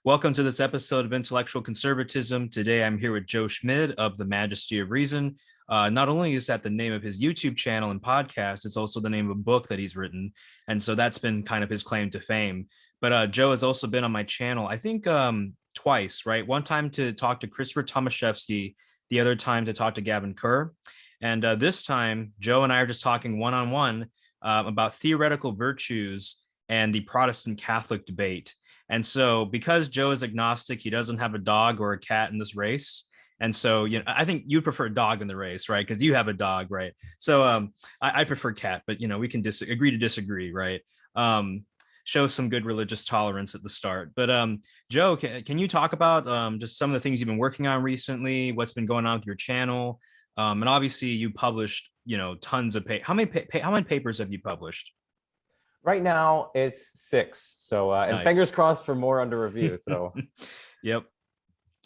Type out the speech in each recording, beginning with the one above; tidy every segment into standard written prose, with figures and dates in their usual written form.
Welcome to this episode of Intellectual Conservatism. Today I'm here with Joe Schmid of The Majesty of Reason. Not only is that the name of his YouTube channel and podcast, it's also the name of a book that he's written. And so that's been kind of his claim to fame. But Joe has also been on my channel, I think twice, right? One time to talk to Christopher Tomaszewski, the other time to talk to Gavin Kerr. And this time, Joe and I are just talking one-on-one about theoretical virtues and the Protestant-Catholic debate. And so because Joe is agnostic, he doesn't have a dog or a cat in this race. And so, I think you prefer a dog in the race, right? Because you have a dog, right? So I prefer cat, but, we can agree to disagree, right? Show some good religious tolerance at the start. But Joe, can you talk about just some of the things you've been working on recently, what's been going on with your channel? And obviously you published, tons of how many papers have you published? Right now it's 6. So, and Nice. fingers crossed for more under review. So, Yep.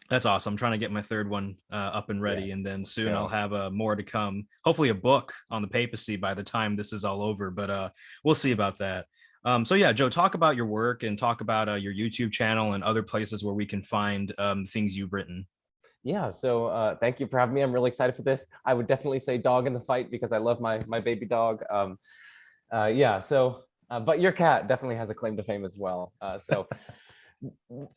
That's awesome. I'm trying to get my third one up and ready. Yes. And then soon Yeah. I'll have more to come. Hopefully a book on the papacy by the time this is all over, but we'll see about that. So yeah, Joe, talk about your work and talk about your YouTube channel and other places where we can find things you've written. Yeah. So, thank you for having me. I'm really excited for this. I would definitely say dog in the fight because I love my baby dog. Yeah. So, but your cat definitely has a claim to fame as well.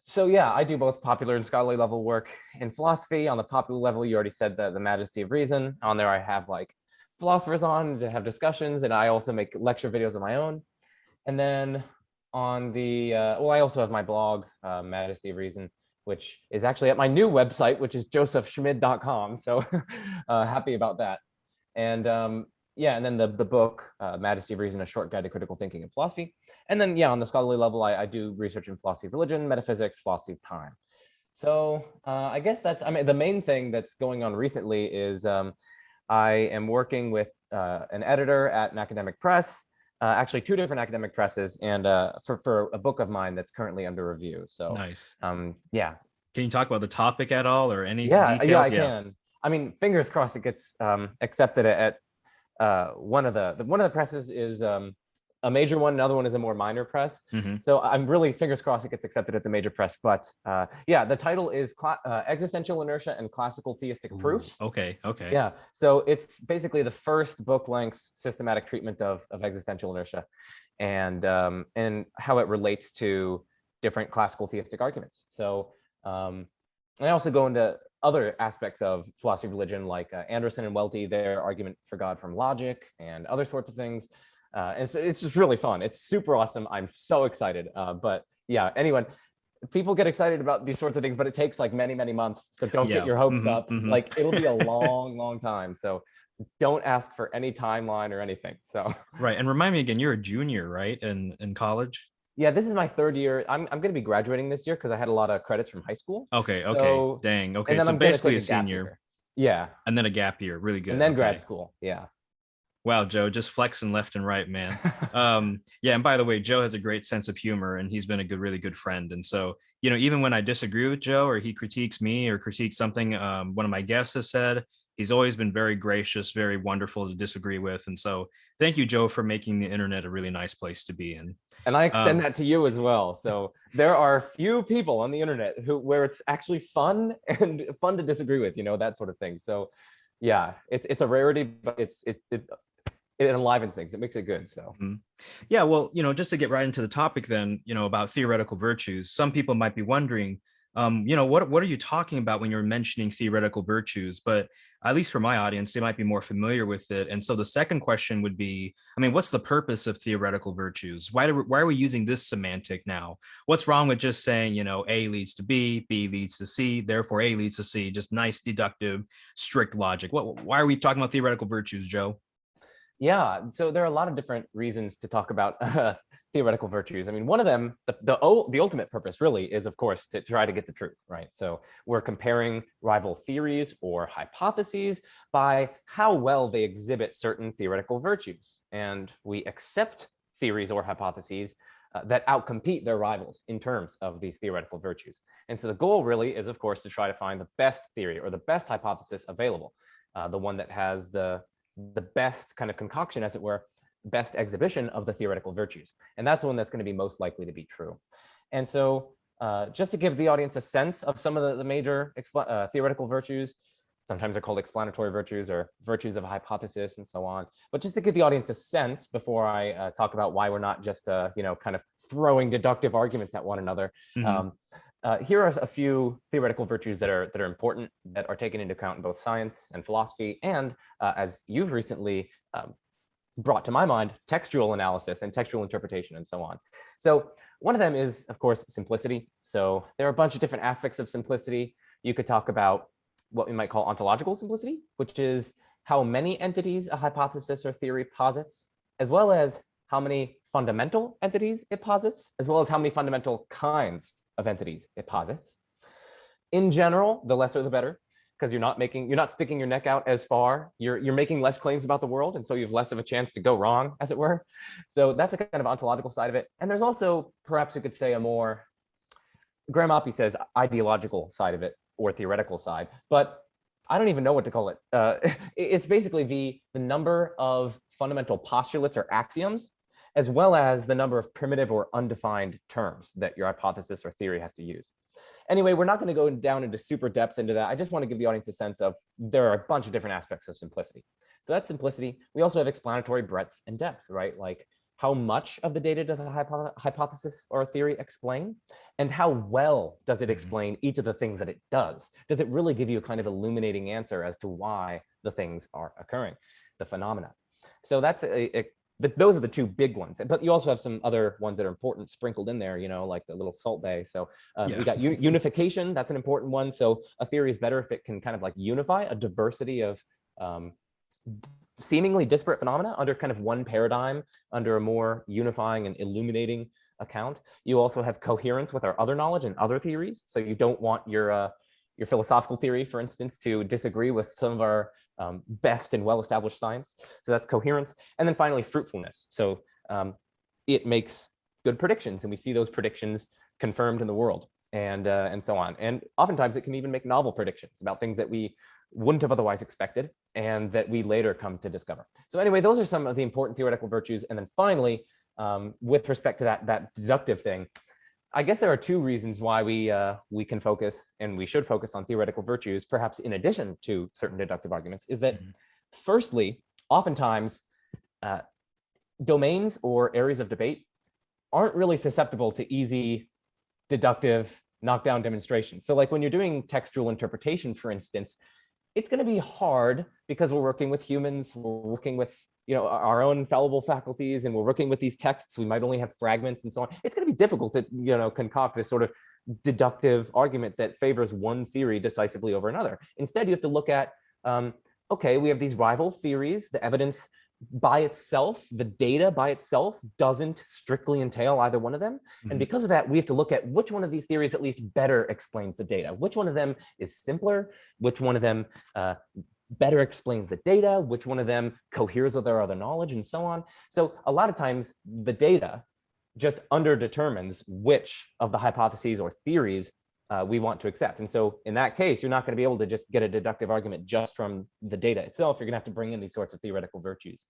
So yeah, I do both popular and scholarly level work in philosophy. On the popular level, you already said that The Majesty of Reason. On there, I have like philosophers on to have discussions, and I also make lecture videos of my own. And then on the, well, I also have my blog, Majesty of Reason, which is actually at my new website, which is josephschmid.com. So happy about that. And yeah, and then the book, Majesty of Reason, A Short Guide to Critical Thinking in Philosophy. And then, yeah, on the scholarly level, I do research in philosophy of religion, metaphysics, philosophy of time. So I guess I mean, the main thing that's going on recently is I am working with an editor at an academic press, actually 2 different academic presses, and for a book of mine that's currently under review. So Nice. yeah. Can you talk about the topic at all or any Yeah, details? I can. I mean, fingers crossed it gets accepted at one of the presses is a major one, another one is a more minor press. Mm-hmm. So I'm really fingers crossed it gets accepted at the major press. But yeah, the title is Existential Inertia and Classical Theistic Proofs. Okay. Yeah, so it's basically the first book-length systematic treatment of existential inertia and how it relates to different classical theistic arguments. So and I also go into other aspects of philosophy of religion, like Anderson and Welty, their argument for God from logic and other sorts of things. And so it's just really fun. It's super awesome. I'm so excited. But yeah, anyone, people get excited about these sorts of things, but it takes like many, many months. So don't get your hopes up. Like it'll be a long, long time. So don't ask for any timeline or anything. So right. And remind me again, you're a junior, right? In college? Yeah, this is my 3rd year. I'm going to be graduating this year because I had a lot of credits from high school. Okay. So, Dang. Okay. And then So I'm basically a gap senior. year. Yeah. And then a gap year. Really good. And then grad school. Yeah. Wow, Joe, just flexing left and right, man. Yeah, and by the way, Joe has a great sense of humor and he's been a really good friend. And so, even when I disagree with Joe or he critiques me or critiques something one of my guests has said, he's always been very gracious, very wonderful to disagree with. And so thank you, Joe, for making the internet a really nice place to be in. And I extend that to you as well. So there are few people on the internet where it's actually fun and fun to disagree with, that sort of thing. So yeah, it's a rarity, but it enlivens things. It makes it good. So yeah, well, just to get right into the topic then, about theoretical virtues, some people might be wondering, what are you talking about when you're mentioning theoretical virtues? But at least for my audience, they might be more familiar with it. And so the second question would be, what's the purpose of theoretical virtues? Why are we using this semantic now? What's wrong with just saying, A leads to B leads to C, therefore A leads to C, just nice, deductive, strict logic. Why are we talking about theoretical virtues, Joe? Yeah, so there are a lot of different reasons to talk about theoretical virtues. I mean, one of them, the ultimate purpose really is, of course, to try to get the truth, right? So we're comparing rival theories or hypotheses by how well they exhibit certain theoretical virtues. And we accept theories or hypotheses that outcompete their rivals in terms of these theoretical virtues. And so the goal really is, of course, to try to find the best theory or the best hypothesis available, the one that has the best kind of concoction, as it were, best exhibition of the theoretical virtues. And that's the one that's going to be most likely to be true. And so just to give the audience a sense of some of the major theoretical virtues. Sometimes they're called explanatory virtues or virtues of a hypothesis and so on. But just to give the audience a sense before I talk about why we're not just, kind of throwing deductive arguments at one another. Here are a few theoretical virtues that are important, that are taken into account in both science and philosophy, and as you've recently brought to my mind, textual analysis and textual interpretation and so on. So one of them is, of course, simplicity. So there are a bunch of different aspects of simplicity. You could talk about what we might call ontological simplicity, which is how many entities a hypothesis or theory posits, as well as how many fundamental entities it posits, as well as how many fundamental kinds of entities it posits. In general, the lesser the better, because you're not sticking your neck out as far. You're making less claims about the world, and so you have less of a chance to go wrong, as it were. So that's a kind of ontological side of it. And there's also, perhaps you could say, a more, Graham Oppy says, ideological side of it, or theoretical side, but I don't even know what to call it. It's basically the number of fundamental postulates or axioms, as well as the number of primitive or undefined terms that your hypothesis or theory has to use. Anyway, we're not going to go down into super depth into that. I just want to give the audience a sense of there are a bunch of different aspects of simplicity. So that's simplicity. We also have explanatory breadth and depth, right? Like, how much of the data does a hypothesis or a theory explain? And how well does it explain each of the things that it does? Does it really give you a kind of illuminating answer as to why the things are occurring, the phenomena? So that's those are the two big ones. But you also have some other ones that are important sprinkled in there, like the little salt bay. So we got unification, that's an important one. So a theory is better if it can kind of like unify a diversity of seemingly disparate phenomena under kind of one paradigm, under a more unifying and illuminating account. You also have coherence with our other knowledge and other theories. So you don't want your philosophical theory, for instance, to disagree with some of our best and well-established science. So that's coherence. And then finally, fruitfulness. So it makes good predictions, and we see those predictions confirmed in the world, and so on. And oftentimes it can even make novel predictions about things that we wouldn't have otherwise expected and that we later come to discover. So anyway, those are some of the important theoretical virtues. And then finally, with respect to that deductive thing, I guess there are two reasons why we can focus, and we should focus, on theoretical virtues, perhaps in addition to certain deductive arguments, is that firstly, oftentimes domains or areas of debate aren't really susceptible to easy deductive knockdown demonstrations. So like when you're doing textual interpretation, for instance, it's going to be hard because we're working with humans, we're working with our own fallible faculties, and we're working with these texts. We might only have fragments and so on. It's going to be difficult to concoct this sort of deductive argument that favors one theory decisively over another. Instead, you have to look at, okay, we have these rival theories. The evidence by itself, the data by itself, doesn't strictly entail either one of them. And because of that, we have to look at which one of these theories at least better explains the data. Which one of them is simpler? Which one of them better explains the data? Which one of them coheres with our other knowledge, and so on? So a lot of times the data just underdetermines which of the hypotheses or theories we want to accept. And so in that case, you're not going to be able to just get a deductive argument just from the data itself. You're going to have to bring in these sorts of theoretical virtues.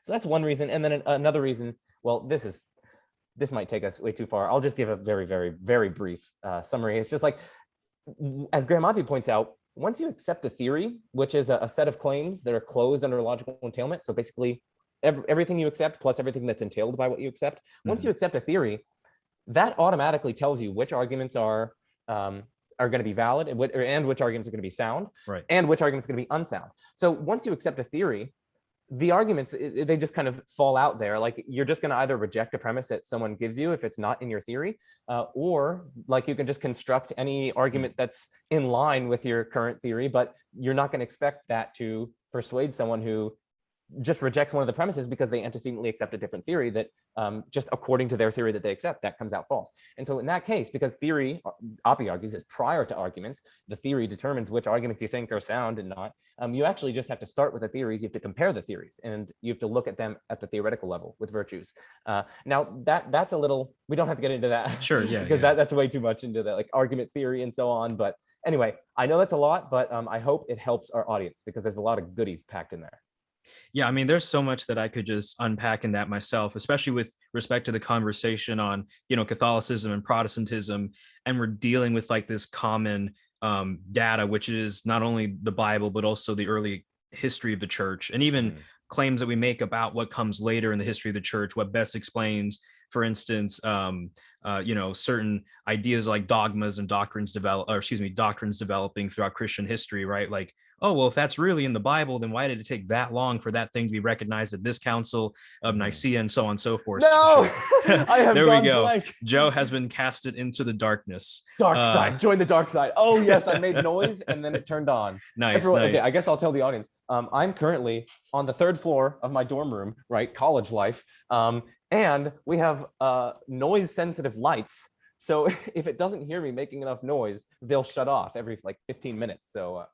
So that's one reason. And then another reason, well, this might take us way too far. I'll just give a very, very, very brief summary. It's just like, as Graham Oppy points out, once you accept a theory, which is a set of claims that are closed under logical entailment, so basically everything you accept plus everything that's entailed by what you accept, once you accept a theory, that automatically tells you which arguments are going to be valid and which arguments are going to be sound, right, and which arguments are going to be unsound. So once you accept a theory, the arguments, they just kind of fall out there. Like, you're just going to either reject a premise that someone gives you if it's not in your theory, or like you can just construct any argument that's in line with your current theory, but you're not going to expect that to persuade someone who just rejects one of the premises because they antecedently accept a different theory that just according to their theory that they accept, that comes out false. And so in that case, because theory, Oppy argues, is prior to arguments, the theory determines which arguments you think are sound and not. You actually just have to start with the theories. You have to compare the theories, and you have to look at them at the theoretical level with virtues. Now that's a little, we don't have to get into that. Sure, yeah. Because that's way too much into that, like argument theory and so on. But anyway, I know that's a lot, but I hope it helps our audience because there's a lot of goodies packed in there. Yeah, I mean, there's so much that I could just unpack in that myself, especially with respect to the conversation on, Catholicism and Protestantism. And we're dealing with like this common data, which is not only the Bible, but also the early history of the church, and even claims that we make about what comes later in the history of the church, what best explains, for instance, certain ideas like dogmas and doctrines doctrines developing throughout Christian history, right? Like, oh, well, if that's really in the Bible, then why did it take that long for that thing to be recognized at this council of Nicaea, and so on and so forth? No, I have there we gone go. blank. Joe has been casted into the darkness. Dark side. Join the dark side. Oh yes, I made noise and then it turned on. Nice, Everyone, nice. Okay, I guess I'll tell the audience. I'm currently on the 3rd floor of my dorm room, right? College life. And we have noise-sensitive lights. So if it doesn't hear me making enough noise, they'll shut off every like 15 minutes. So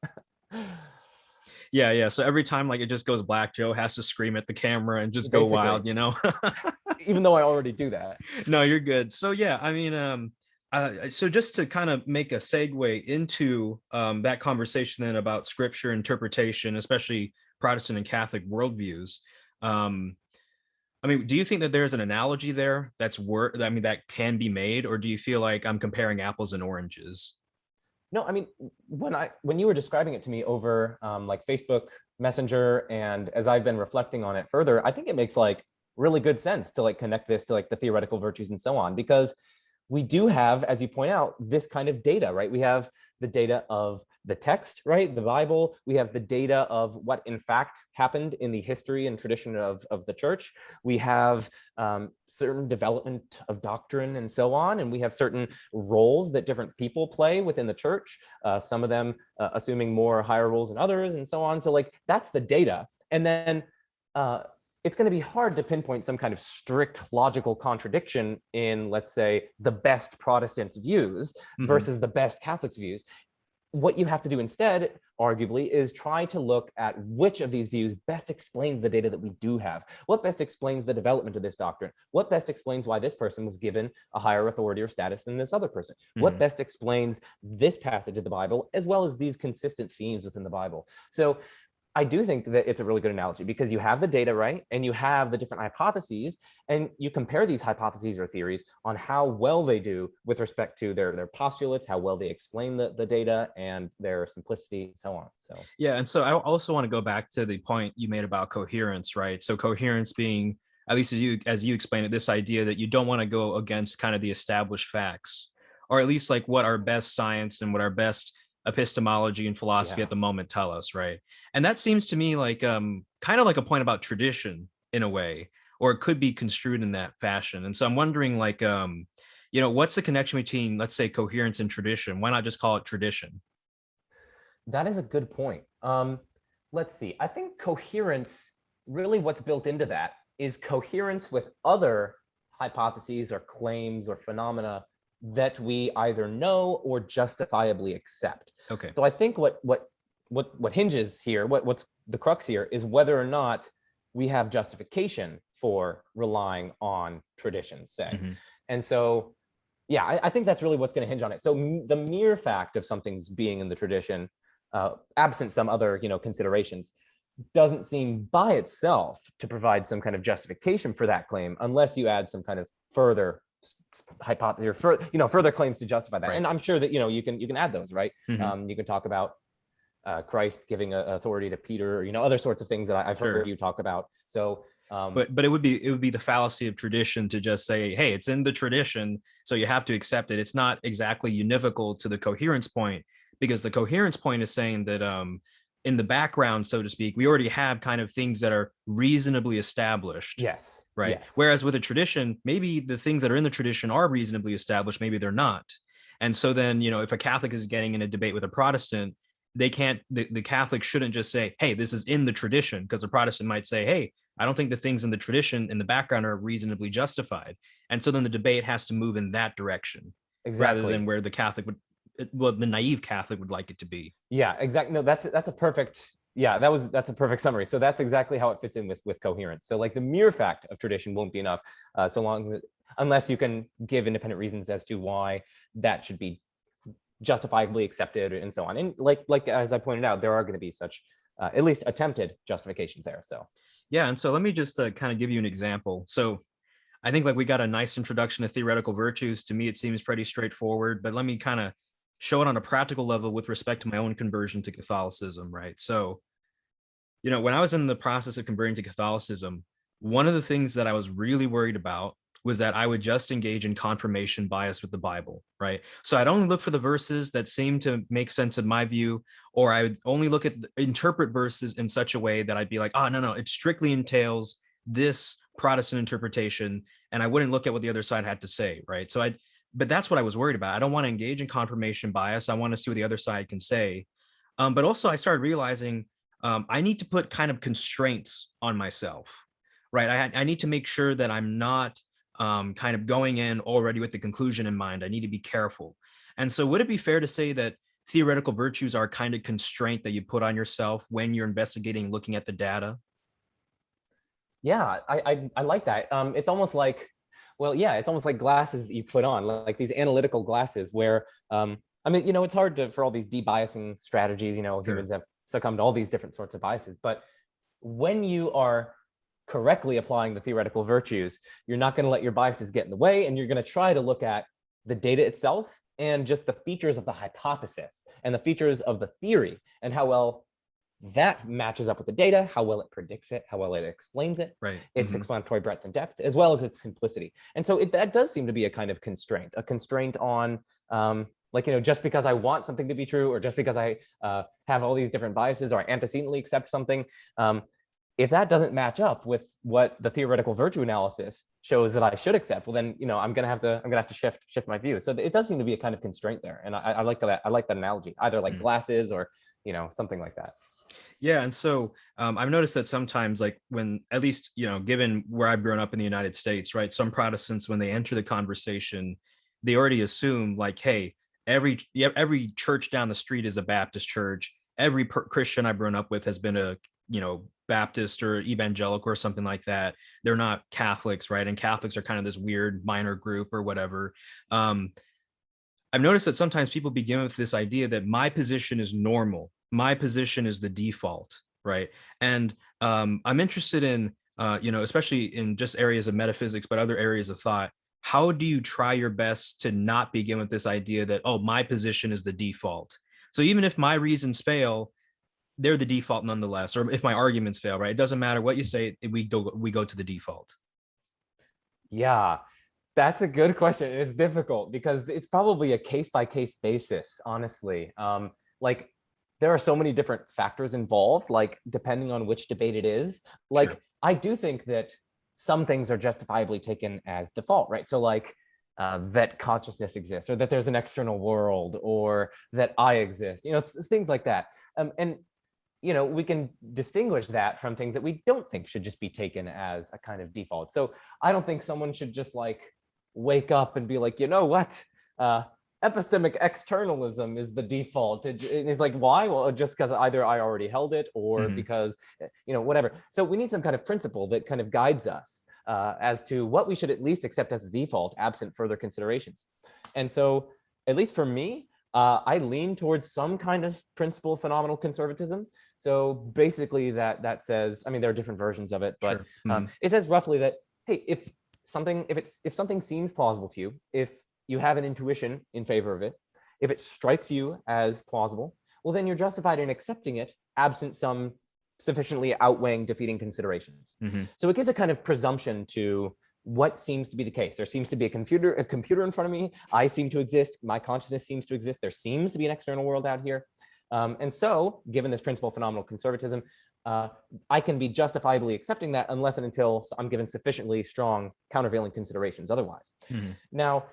yeah. So every time like it just goes black, Joe has to scream at the camera and just go wild, Even though I already do that. No, you're good. So yeah, I mean, so just to kind of make a segue into that conversation then about scripture interpretation, especially Protestant and Catholic worldviews. I mean, do you think that there's an analogy there that can be made, or do you feel like I'm comparing apples and oranges? No, I mean, when you were describing it to me over like Facebook Messenger, and as I've been reflecting on it further, I think it makes like really good sense to like connect this to like the theoretical virtues and so on, because we do have, as you point out, this kind of data, right? We have the data of the text, right? The Bible. We have the data of what in fact happened in the history and tradition of the church. We have certain development of doctrine and so on. And we have certain roles that different people play within the church, some of them assuming more higher roles than others and so on. So like, that's the data. And then it's going to be hard to pinpoint some kind of strict logical contradiction in, let's say, the best Protestants' views versus the best Catholics' views. What you have to do instead, arguably, is try to look at which of these views best explains the data that we do have. What best explains the development of this doctrine? What best explains why this person was given a higher authority or status than this other person? What best explains this passage of the Bible, as well as these consistent themes within the Bible? So I do think that it's a really good analogy, because you have the data, right? And you have the different hypotheses, and you compare these hypotheses or theories on how well they do with respect to their postulates, how well they explain the data and their simplicity and so on. So yeah, and so I also want to go back to the point you made about coherence, right? So coherence being, at least as you explained it, this idea that you don't want to go against kind of the established facts, or at least like what our best science and what our best epistemology and philosophy at the moment tell us, right? And that seems to me like kind of like a point about tradition in a way, or it could be construed in that fashion. And so I'm wondering, like, what's the connection between, let's say, coherence and tradition? Why not just call it tradition? that is a good point. Let's see. I think coherence, really what's built into that is coherence with other hypotheses or claims or phenomena that we either know or justifiably accept. Okay. So I think what hinges here, what's the crux here, is whether or not we have justification for relying on tradition, say. And so, yeah, I think that's really what's going to hinge on it. So the mere fact of something's being in the tradition, absent some other, considerations, doesn't seem by itself to provide some kind of justification for that claim, unless you add some kind of further hypothesis or further claims to justify that. Right. And I'm sure that you can add those, right? You can talk about Christ giving authority to Peter, other sorts of things that I've heard you talk about. So but it would be the fallacy of tradition to just say, hey, it's in the tradition, so you have to accept it. It's not exactly univocal to the coherence point, because the coherence point is saying that in the background, so to speak, we already have kind of things that are reasonably established. Yes. Right. Yes. Whereas with a tradition, maybe the things that are in the tradition are reasonably established, maybe they're not. And so then, if a Catholic is getting in a debate with a Protestant, the Catholic shouldn't just say, hey, this is in the tradition, because the Protestant might say, hey, I don't think the things in the tradition in the background are reasonably justified. And so then the debate has to move in that direction, rather than where the Catholic the naive Catholic would like it to be. Yeah, exactly. No, that's a perfect. Yeah, that's a perfect summary. So that's exactly how it fits in with coherence. So like the mere fact of tradition won't be enough, unless you can give independent reasons as to why that should be justifiably accepted and so on. And like as I pointed out, there are going to be such at least attempted justifications there. So Yeah, and so let me just kind of give you an example. So I think like we got a nice introduction to theoretical virtues. To me, it seems pretty straightforward, but let me kind of show it on a practical level with respect to my own conversion to Catholicism, right? So, when I was in the process of converting to Catholicism, one of the things that I was really worried about was that I would just engage in confirmation bias with the Bible, right? So I'd only look for the verses that seemed to make sense in my view, or I would only look at interpret verses in such a way that I'd be like, oh, no, it strictly entails this Protestant interpretation, and I wouldn't look at what the other side had to say, right? But that's what I was worried about. I don't want to engage in confirmation bias. I want to see what the other side can say. But also, I started realizing I need to put kind of constraints on myself, right? I need to make sure that I'm not kind of going in already with the conclusion in mind. I need to be careful. And so, would it be fair to say that theoretical virtues are kind of constraint that you put on yourself when you're investigating, looking at the data? Yeah, I like that. It's almost like, well, yeah, it's almost like glasses that you put on, like these analytical glasses where, I mean, it's hard for all these debiasing strategies, Sure. humans have succumbed to all these different sorts of biases. But when you are correctly applying the theoretical virtues, you're not going to let your biases get in the way, and you're going to try to look at the data itself and just the features of the hypothesis and the features of the theory and how well that matches up with the data, how well it predicts it, how well it explains it, Right. its explanatory breadth and depth, as well as its simplicity. And so that does seem to be a kind of a constraint on, just because I want something to be true, or just because I have all these different biases, or I antecedently accept something, if that doesn't match up with what the theoretical virtue analysis shows that I should accept, well, then I'm gonna have to shift my view. So it does seem to be a kind of constraint there, and I like that. I like that analogy, either like glasses or something like that. Yeah, and so I've noticed that sometimes, like when, at least given where I've grown up in the United States, right? Some Protestants, when they enter the conversation, they already assume like, hey, every church down the street is a Baptist church. Every Christian I've grown up with has been a Baptist or evangelical or something like that. They're not Catholics, right? And Catholics are kind of this weird minor group or whatever. I've noticed that sometimes people begin with this idea that my position is normal, my position is the default, right? And I'm interested in, especially in just areas of metaphysics, but other areas of thought. How do you try your best to not begin with this idea that, oh, my position is the default? So even if my reasons fail, they're the default nonetheless. Or if my arguments fail, right? It doesn't matter what you say, we go to the default. Yeah, that's a good question. It's difficult because it's probably a case-by-case basis, honestly. Like there are so many different factors involved, like depending on which debate it is. Like Sure. I do think that some things are justifiably taken as default, right? So like that consciousness exists, or that there's an external world, or that I exist, things like that. And we can distinguish that from things that we don't think should just be taken as a kind of default. So I don't think someone should just like wake up and be like, what? Epistemic externalism is the default. It's like, why? Well, just because either I already held it, or because, whatever. So we need some kind of principle that kind of guides us as to what we should at least accept as the default, absent further considerations. And so, at least for me, I lean towards some kind of principle of phenomenal conservatism. So basically that says, I mean, there are different versions of it, but Sure. it says roughly that, hey, if something seems plausible to you, if you have an intuition in favor of it, if it strikes you as plausible, well, then you're justified in accepting it, absent some sufficiently outweighing defeating considerations. So it gives a kind of presumption to what seems to be the case. There seems to be a computer in front of me. I seem to exist. My consciousness seems to exist. There seems to be an external world out here. And so, given this principle of phenomenal conservatism, I can be justifiably accepting that unless and until I'm given sufficiently strong countervailing considerations otherwise. Now,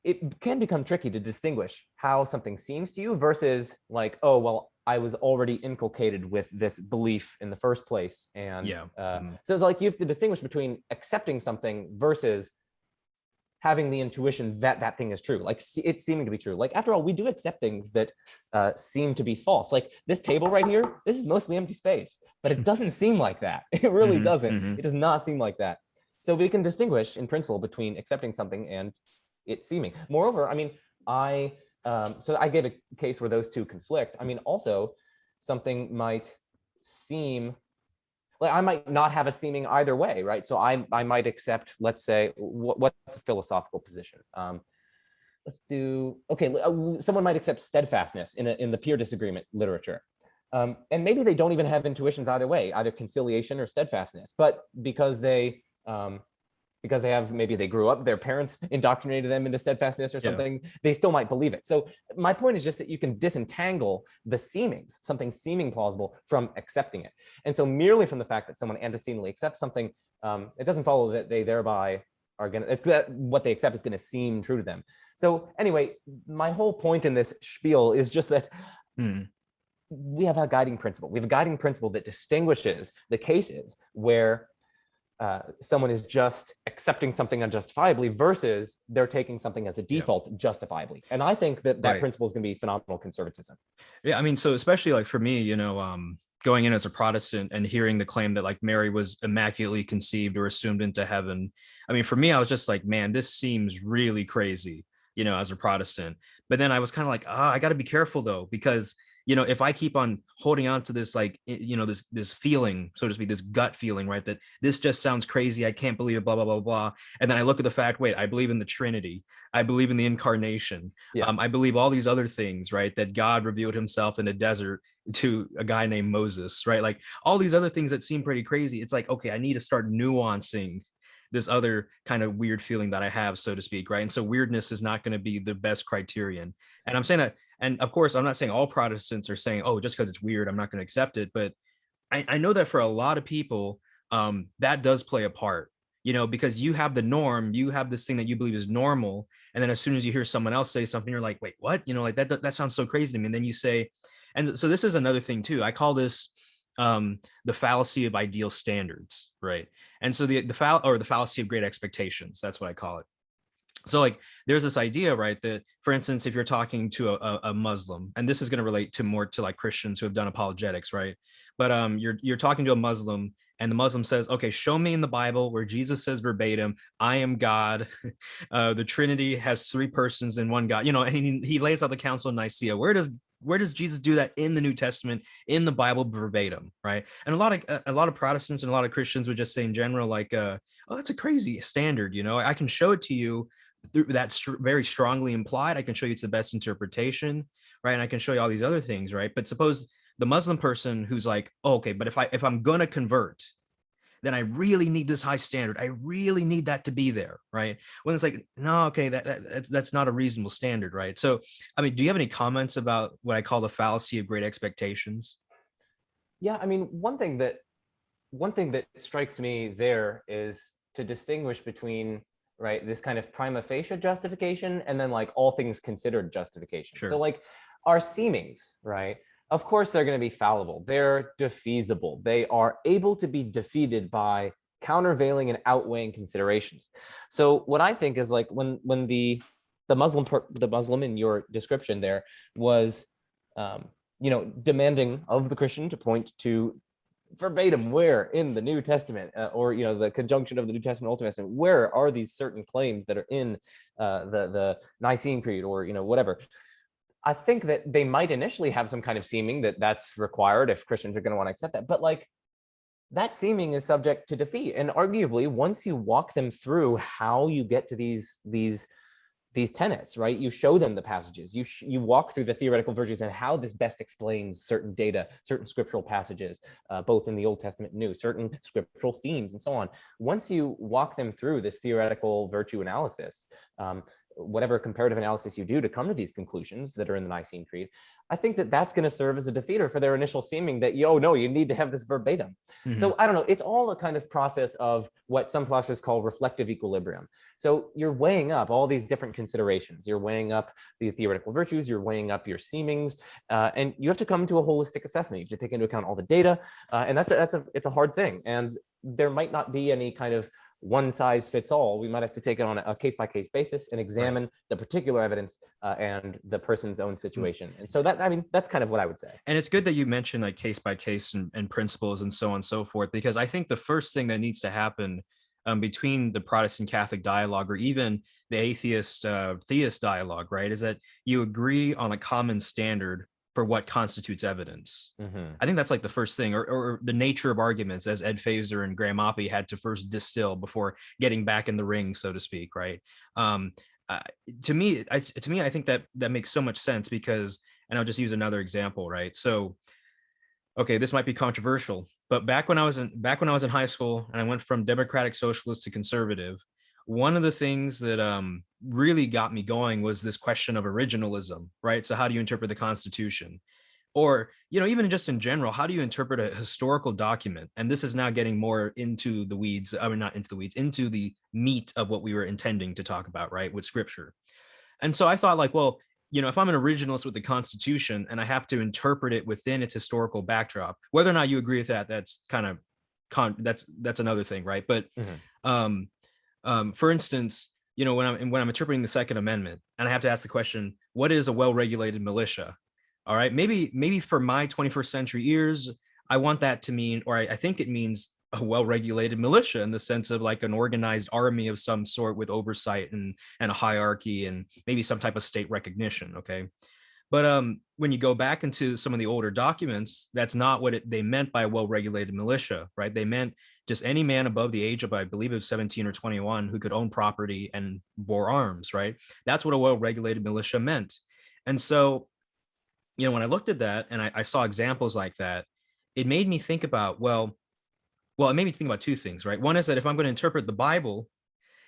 it can become tricky to distinguish how something seems to you versus like, oh, well, I was already inculcated with this belief in the first place. And so it's like you have to distinguish between accepting something versus having the intuition that that thing is true, like it's seeming to be true. Like, after all, we do accept things that seem to be false. Like this table right here, this is mostly empty space, but it doesn't seem like that. It really doesn't. It does not seem like that. So we can distinguish in principle between accepting something and it seeming. Moreover, I mean, so I gave a case where those two conflict. I mean, also something might seem like I might not have a seeming either way, right? So I might accept, let's say, what's a philosophical position? Let's do, okay, someone might accept steadfastness in the peer disagreement literature. And maybe they don't even have intuitions either way, either conciliation or steadfastness, but because they have, maybe they grew up, their parents indoctrinated them into steadfastness or something, they still might believe it. So my point is just that you can disentangle the seemings, something seeming plausible, from accepting it. And so merely from the fact that someone antecedently accepts something, it doesn't follow that they thereby are gonna, it's that what they accept is gonna seem true to them. So anyway, my whole point in this spiel is just that we have a guiding principle. We have a guiding principle that distinguishes the cases where someone is just accepting something unjustifiably versus they're taking something as a default justifiably. And I think that that principle is going to be phenomenal conservatism. Yeah, I mean, so especially like for me, you know, going in as a Protestant and hearing the claim that like Mary was immaculately conceived or assumed into heaven. I mean, for me, I was just like, man, this seems really crazy, you know, as a Protestant. But then I was kind of like, I got to be careful though, because you know, if I keep on holding on to this, like, you know, this feeling, so to speak, this gut feeling, right, that this just sounds crazy, I can't believe it, blah, blah, blah, blah. And then I look at the fact, wait, I believe in the Trinity. I believe in the incarnation. I believe all these other things, right, that God revealed himself in a desert to a guy named Moses, right? Like all these other things that seem pretty crazy. It's like, okay, I need to start nuancing this other kind of weird feeling that I have, so to speak, right? And so weirdness is not going to be the best criterion. And I'm saying that, and of course, I'm not saying all Protestants are saying, oh, just because it's weird, I'm not going to accept it. But I know that for a lot of people, that does play a part, you know, because you have the norm, you have this thing that you believe is normal. And then as soon as you hear someone else say something, you're like, wait, what? You know, like that sounds so crazy to me. And then you say, and so this is another thing too. I call this the fallacy of ideal standards, right? And so the fallacy of great expectations, that's what I call it. So like there's this idea, right, that for instance, if you're talking to a Muslim, and this is going to relate to more to like Christians who have done apologetics, right? But you're talking to a Muslim and the Muslim says, okay, show me in the Bible where Jesus says verbatim, I am God. The Trinity has three persons in one God, you know, and he lays out the Council of Nicaea. Where does Jesus do that in the New Testament, in the Bible verbatim, right? And a lot of Protestants and a lot of Christians would just say in general, like, oh, that's a crazy standard, you know, I can show it to you. That's very strongly implied. I can show you it's the best interpretation, right? And I can show you all these other things, right? But suppose the Muslim person who's like, oh, okay, but if I'm gonna convert, then I really need this high standard. I really need that to be there, right? When it's like, no, okay, that's not a reasonable standard, right? So, I mean, do you have any comments about what I call the fallacy of great expectations? Yeah, I mean, one thing that strikes me there is to distinguish between, right, this kind of prima facie justification and then like all things considered justification. Sure. So like our seemings, right? Of course, they're going to be fallible. They're defeasible. They are able to be defeated by countervailing and outweighing considerations. So what I think is like when the Muslim in your description there was, you know, demanding of the Christian to point to verbatim where in the New Testament or, you know, the conjunction of the New Testament, Old Testament, where are these certain claims that are in the Nicene Creed or, you know, whatever. I think that they might initially have some kind of seeming that that's required if Christians are going to want to accept that. But like that seeming is subject to defeat. And arguably, once you walk them through how you get to these tenets, right? You show them the passages, you walk through the theoretical virtues and how this best explains certain data, certain scriptural passages, both in the Old Testament and New, certain scriptural themes and so on. Once you walk them through this theoretical virtue analysis, whatever comparative analysis you do to come to these conclusions that are in the Nicene Creed, I think that that's going to serve as a defeater for their initial seeming that, oh, no, you need to have this verbatim. Mm-hmm. So I don't know, it's all a kind of process of what some philosophers call reflective equilibrium. So you're weighing up all these different considerations. You're weighing up the theoretical virtues, you're weighing up your seemings, and you have to come to a holistic assessment. You have to take into account all the data, and it's a hard thing. And there might not be any kind of one size fits all. We might have to take it on a case-by-case basis and examine the particular evidence and the person's own situation. And so that, I mean, that's kind of what I would say. And it's good that you mentioned like case-by-case and principles and so on and so forth, because I think the first thing that needs to happen between the Protestant-Catholic dialogue or even the atheist-theist dialogue, right, is that you agree on a common standard for what constitutes evidence. Mm-hmm. I think that's like the first thing, or the nature of arguments, as Ed Fazer and Graham Oppie had to first distill before getting back in the ring, so to speak, right? To me, I think that makes so much sense because, and I'll just use another example, right? So, okay, this might be controversial, but back when I was in high school and I went from democratic socialist to conservative, one of the things that really got me going was this question of originalism, right? So how do you interpret the Constitution? Or, even just in general, how do you interpret a historical document? And this is now getting more into the weeds, I mean, not into the weeds, into the meat of what we were intending to talk about, right, with scripture. And so I thought, like, well, if I'm an originalist with the Constitution and I have to interpret it within its historical backdrop, whether or not you agree with that, that's kind of that's another thing, right? But for instance, when I'm interpreting the Second Amendment, and I have to ask the question, what is a well-regulated militia? All right, maybe for my 21st century ears, I want that to mean, or I think it means a well-regulated militia in the sense of like an organized army of some sort with oversight and a hierarchy and maybe some type of state recognition. Okay. But when you go back into some of the older documents, that's not what they meant by a well-regulated militia, right? They meant just any man above the age of, I believe it was 17 or 21, who could own property and bore arms, right? That's what a well-regulated militia meant. And so, when I looked at that and I saw examples like that, it made me think about, well, it made me think about two things, right? One is that if I'm going to interpret the Bible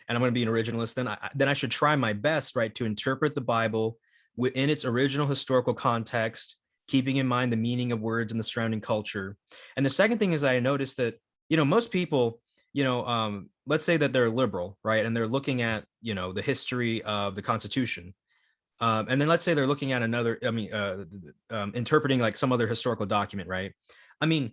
and I'm going to be an originalist, then I should try my best, right, to interpret the Bible within its original historical context, keeping in mind the meaning of words and the surrounding culture. And the second thing is I noticed that, most people, let's say that they're liberal, right? And they're looking at, the history of the Constitution. And then let's say they're looking at interpreting like some other historical document, right? I mean,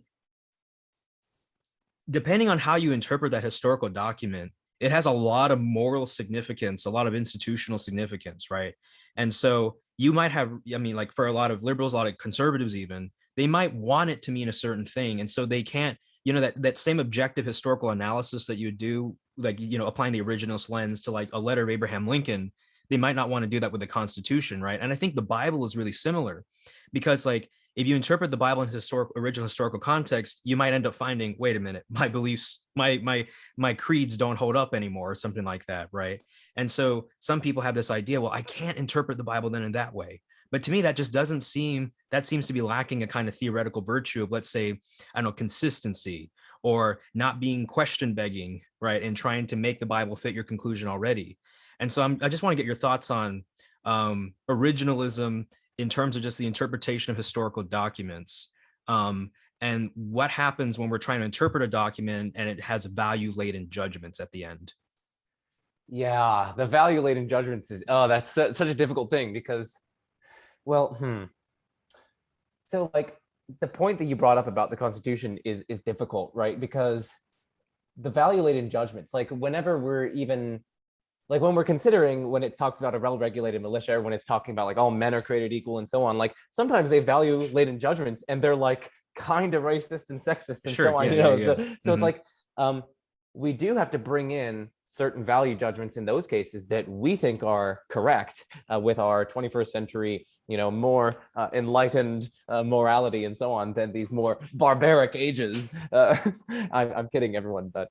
depending on how you interpret that historical document, it has a lot of moral significance, a lot of institutional significance, right? And so you might have, like for a lot of liberals, a lot of conservatives even, they might want it to mean a certain thing. And so they can't, that same objective historical analysis that you do, like, applying the originalist lens to like a letter of Abraham Lincoln, they might not want to do that with the Constitution, right? And I think the Bible is really similar because, like, if you interpret the Bible in original historical context, you might end up finding, wait a minute, my beliefs, my creeds don't hold up anymore, or something like that, right? And so some people have this idea, well, I can't interpret the Bible then in that way. But to me, that just seems to be lacking a kind of theoretical virtue of, let's say, I don't know, consistency or not being question begging, right? And trying to make the Bible fit your conclusion already. And so I just want to get your thoughts on originalism in terms of just the interpretation of historical documents, and what happens when we're trying to interpret a document and it has value-laden judgments at the end. Yeah, the value-laden judgments is, that's such a difficult thing because, well, so like the point that you brought up about the Constitution is difficult, right? Because the value-laden judgments, like whenever we're even, like when we're considering, when it talks about a well-regulated militia, when it's talking about like all men are created equal and so on, like sometimes they value-laden judgments and they're like kind of racist and sexist and so on, So it's like, we do have to bring in certain value judgments in those cases that we think are correct with our 21st century, more enlightened morality and so on than these more barbaric ages. I'm kidding, everyone, but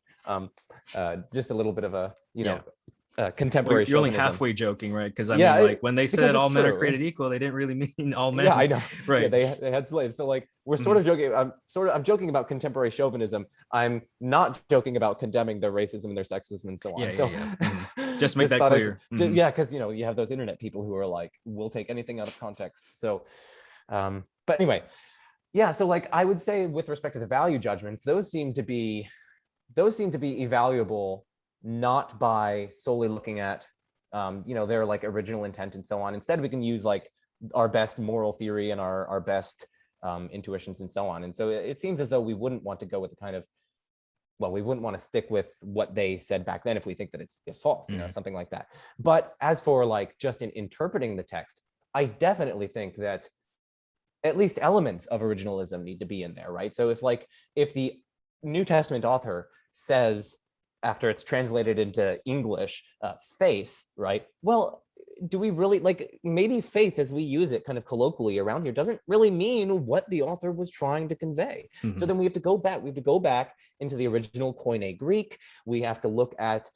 just a little bit of a, contemporary. You're only halfway joking, right? Because I mean, like when they said all men are created equal, they didn't really mean all men. Yeah, I know. Right? Yeah, they had slaves. So like we're sort of joking. I'm joking about contemporary chauvinism. I'm not joking about condemning their racism and their sexism and so on. Just make that clear. Yeah, because you have those internet people who are like, we'll take anything out of context. So, but anyway, yeah. So like I would say with respect to the value judgments, those seem to be evaluable not by solely looking at their like original intent and so on. Instead, we can use like our best moral theory and our best intuitions and so on. And so it seems as though we wouldn't want to go with the kind of, well, we wouldn't want to stick with what they said back then if we think that it's false, something like that. But as for like just in interpreting the text, I definitely think that at least elements of originalism need to be in there, right? So if the New Testament author says, after it's translated into English, faith, right? Well, do we really, like, maybe faith as we use it kind of colloquially around here doesn't really mean what the author was trying to convey. So then we have to go back into the original Koine Greek. We have to look at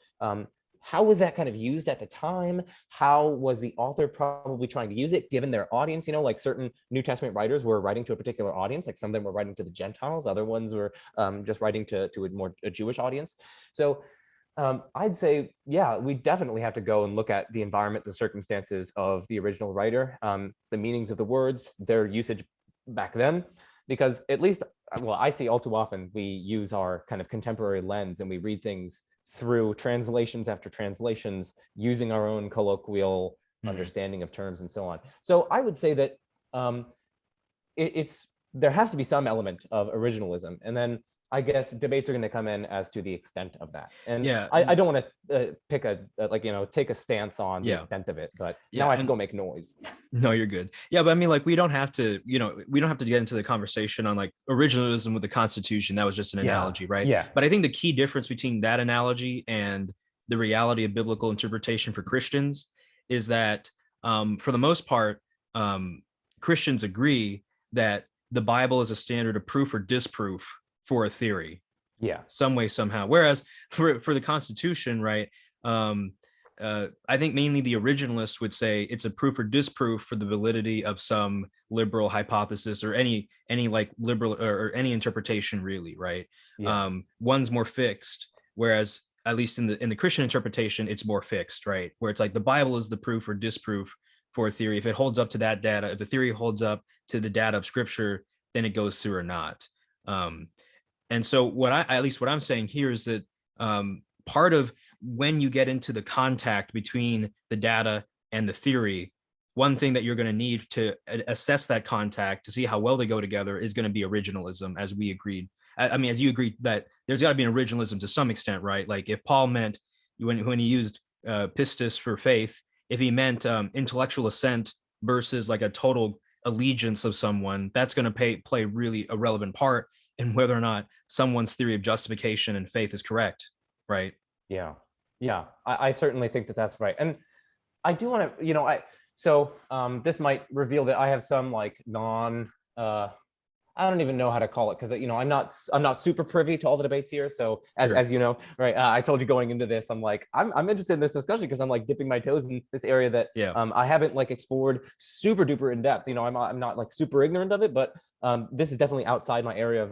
how was that kind of used at the time? How was the author probably trying to use it given their audience? Like certain New Testament writers were writing to a particular audience, like some of them were writing to the Gentiles, other ones were just writing to a Jewish audience. So I'd say, yeah, we definitely have to go and look at the environment, the circumstances of the original writer, the meanings of the words, their usage back then, because at least, well, I see all too often we use our kind of contemporary lens and we read things through translations after translations, using our own colloquial understanding of terms and so on. So I would say that there has to be some element of originalism, and then I guess debates are going to come in as to the extent of that. And yeah, I don't want to pick take a stance on the extent of it, but now I have to go make noise. No, you're good. Yeah, but I mean, like, we don't have to get into the conversation on like originalism with the Constitution. That was just an analogy, right? Yeah. But I think the key difference between that analogy and the reality of biblical interpretation for Christians is that for the most part, Christians agree that the Bible is a standard of proof or disproof for a theory, some way, somehow. Whereas for the Constitution, right, I think mainly the originalists would say it's a proof or disproof for the validity of some liberal hypothesis or any like liberal or any interpretation, really, right? One's more fixed, whereas at least in the Christian interpretation, it's more fixed, right? Where it's like the Bible is the proof or disproof for a theory. If it holds up to that data, if the theory holds up to the data of Scripture, then it goes through or not. And so what I'm saying here is that part of when you get into the contact between the data and the theory, one thing that you're going to need to assess that contact to see how well they go together is going to be originalism, as we agreed. I mean, as you agreed that there's got to be an originalism to some extent, right? Like if Paul meant when he used pistis for faith, if he meant intellectual assent versus like a total allegiance of someone, that's going to play really a relevant part in whether or not someone's theory of justification and faith is correct, right? Yeah, I certainly think that that's right. And I do want to, this might reveal that I have some like I don't even know how to call it, because I'm not super privy to all the debates here. So as you know, right, I told you going into this, I'm like I'm interested in this discussion because I'm like dipping my toes in this area that I haven't like explored super duper in depth. I'm not like super ignorant of it, but this is definitely outside my area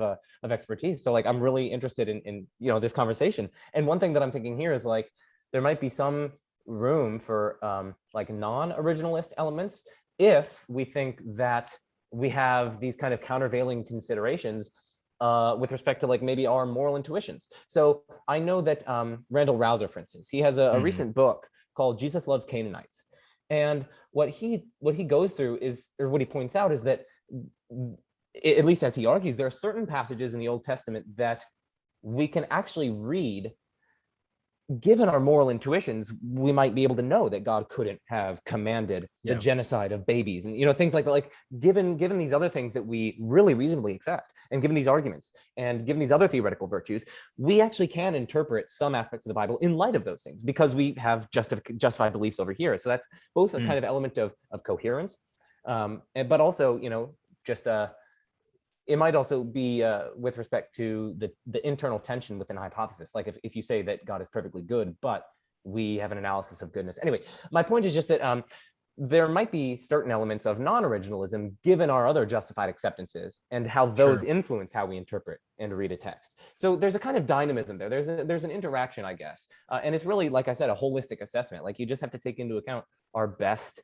of expertise. So like I'm really interested in this conversation. And one thing that I'm thinking here is like there might be some room for like non-originalist elements if we think that we have these kind of countervailing considerations with respect to like maybe our moral intuitions. So I know that Randall Rouser, for instance, he has a recent book called Jesus Loves Canaanites. And what he goes through is, or what he points out is that, at least as he argues, there are certain passages in the Old Testament that we can actually read. Given our moral intuitions, we might be able to know that God couldn't have commanded the genocide of babies and things like that. Like given these other things that we really reasonably accept, and given these arguments and given these other theoretical virtues, we actually can interpret some aspects of the Bible in light of those things because we have justified beliefs over here. So that's both a kind of element of coherence, but also just it might also be with respect to the internal tension within a hypothesis. Like if you say that God is perfectly good, but we have an analysis of goodness. Anyway, my point is just that there might be certain elements of non-originalism given our other justified acceptances and how those influence how we interpret and read a text. So there's a kind of dynamism there. There's an interaction, I guess. And it's really, like I said, a holistic assessment. Like you just have to take into account our best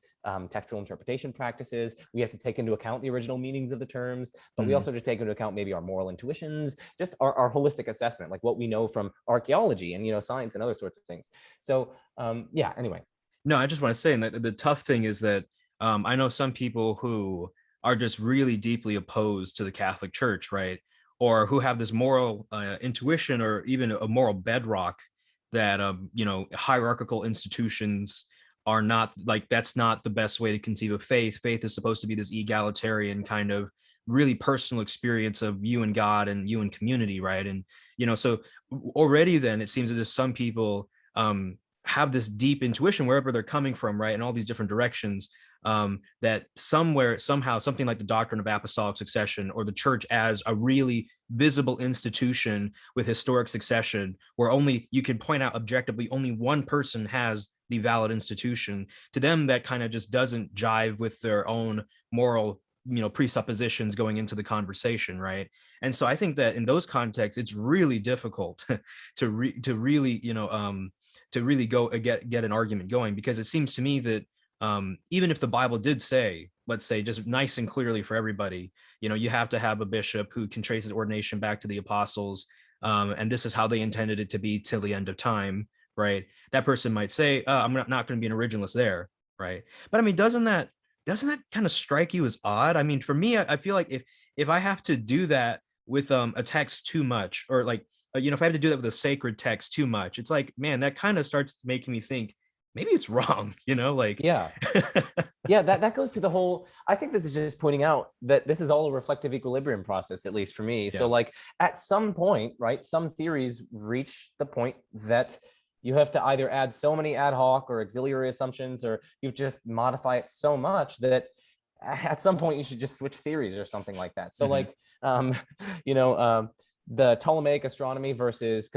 textual interpretation practices. We have to take into account the original meanings of the terms, but we also have to take into account maybe our moral intuitions, just our holistic assessment, like what we know from archaeology and science and other sorts of things. So anyway. No, I just want to say, and the tough thing is that I know some people who are just really deeply opposed to the Catholic Church, right? Or who have this moral intuition or even a moral bedrock that, hierarchical institutions are not, like, that's not the best way to conceive of faith. Faith is supposed to be this egalitarian kind of really personal experience of you and God and you and community, right? And, so already then it seems as if some people have this deep intuition wherever they're coming from, right, in all these different directions, that somewhere, somehow, something like the doctrine of apostolic succession or the church as a really visible institution with historic succession, where only you can point out objectively only one person has the valid institution, to them that kind of just doesn't jive with their own moral, presuppositions going into the conversation, right? And so I think that in those contexts it's really difficult to really, to really go get an argument going, because it seems to me that even if the Bible did say, let's say, just nice and clearly for everybody, you have to have a bishop who can trace his ordination back to the apostles, and this is how they intended it to be till the end of time, right? That person might say, I'm not going to be an originalist there, right? But I mean, doesn't that kind of strike you as odd? I mean, for me, I feel like if I have to do that with a text too much, or like, if I have to do that with a sacred text too much, it's like, man, that kind of starts making me think maybe it's wrong, like. Yeah. Yeah, that goes to the whole, I think this is just pointing out that this is all a reflective equilibrium process, at least for me. Yeah. So like at some point, right, some theories reach the point that you have to either add so many ad hoc or auxiliary assumptions, or you just modify it so much that at some point you should just switch theories or something like that. So like, the Ptolemaic astronomy versus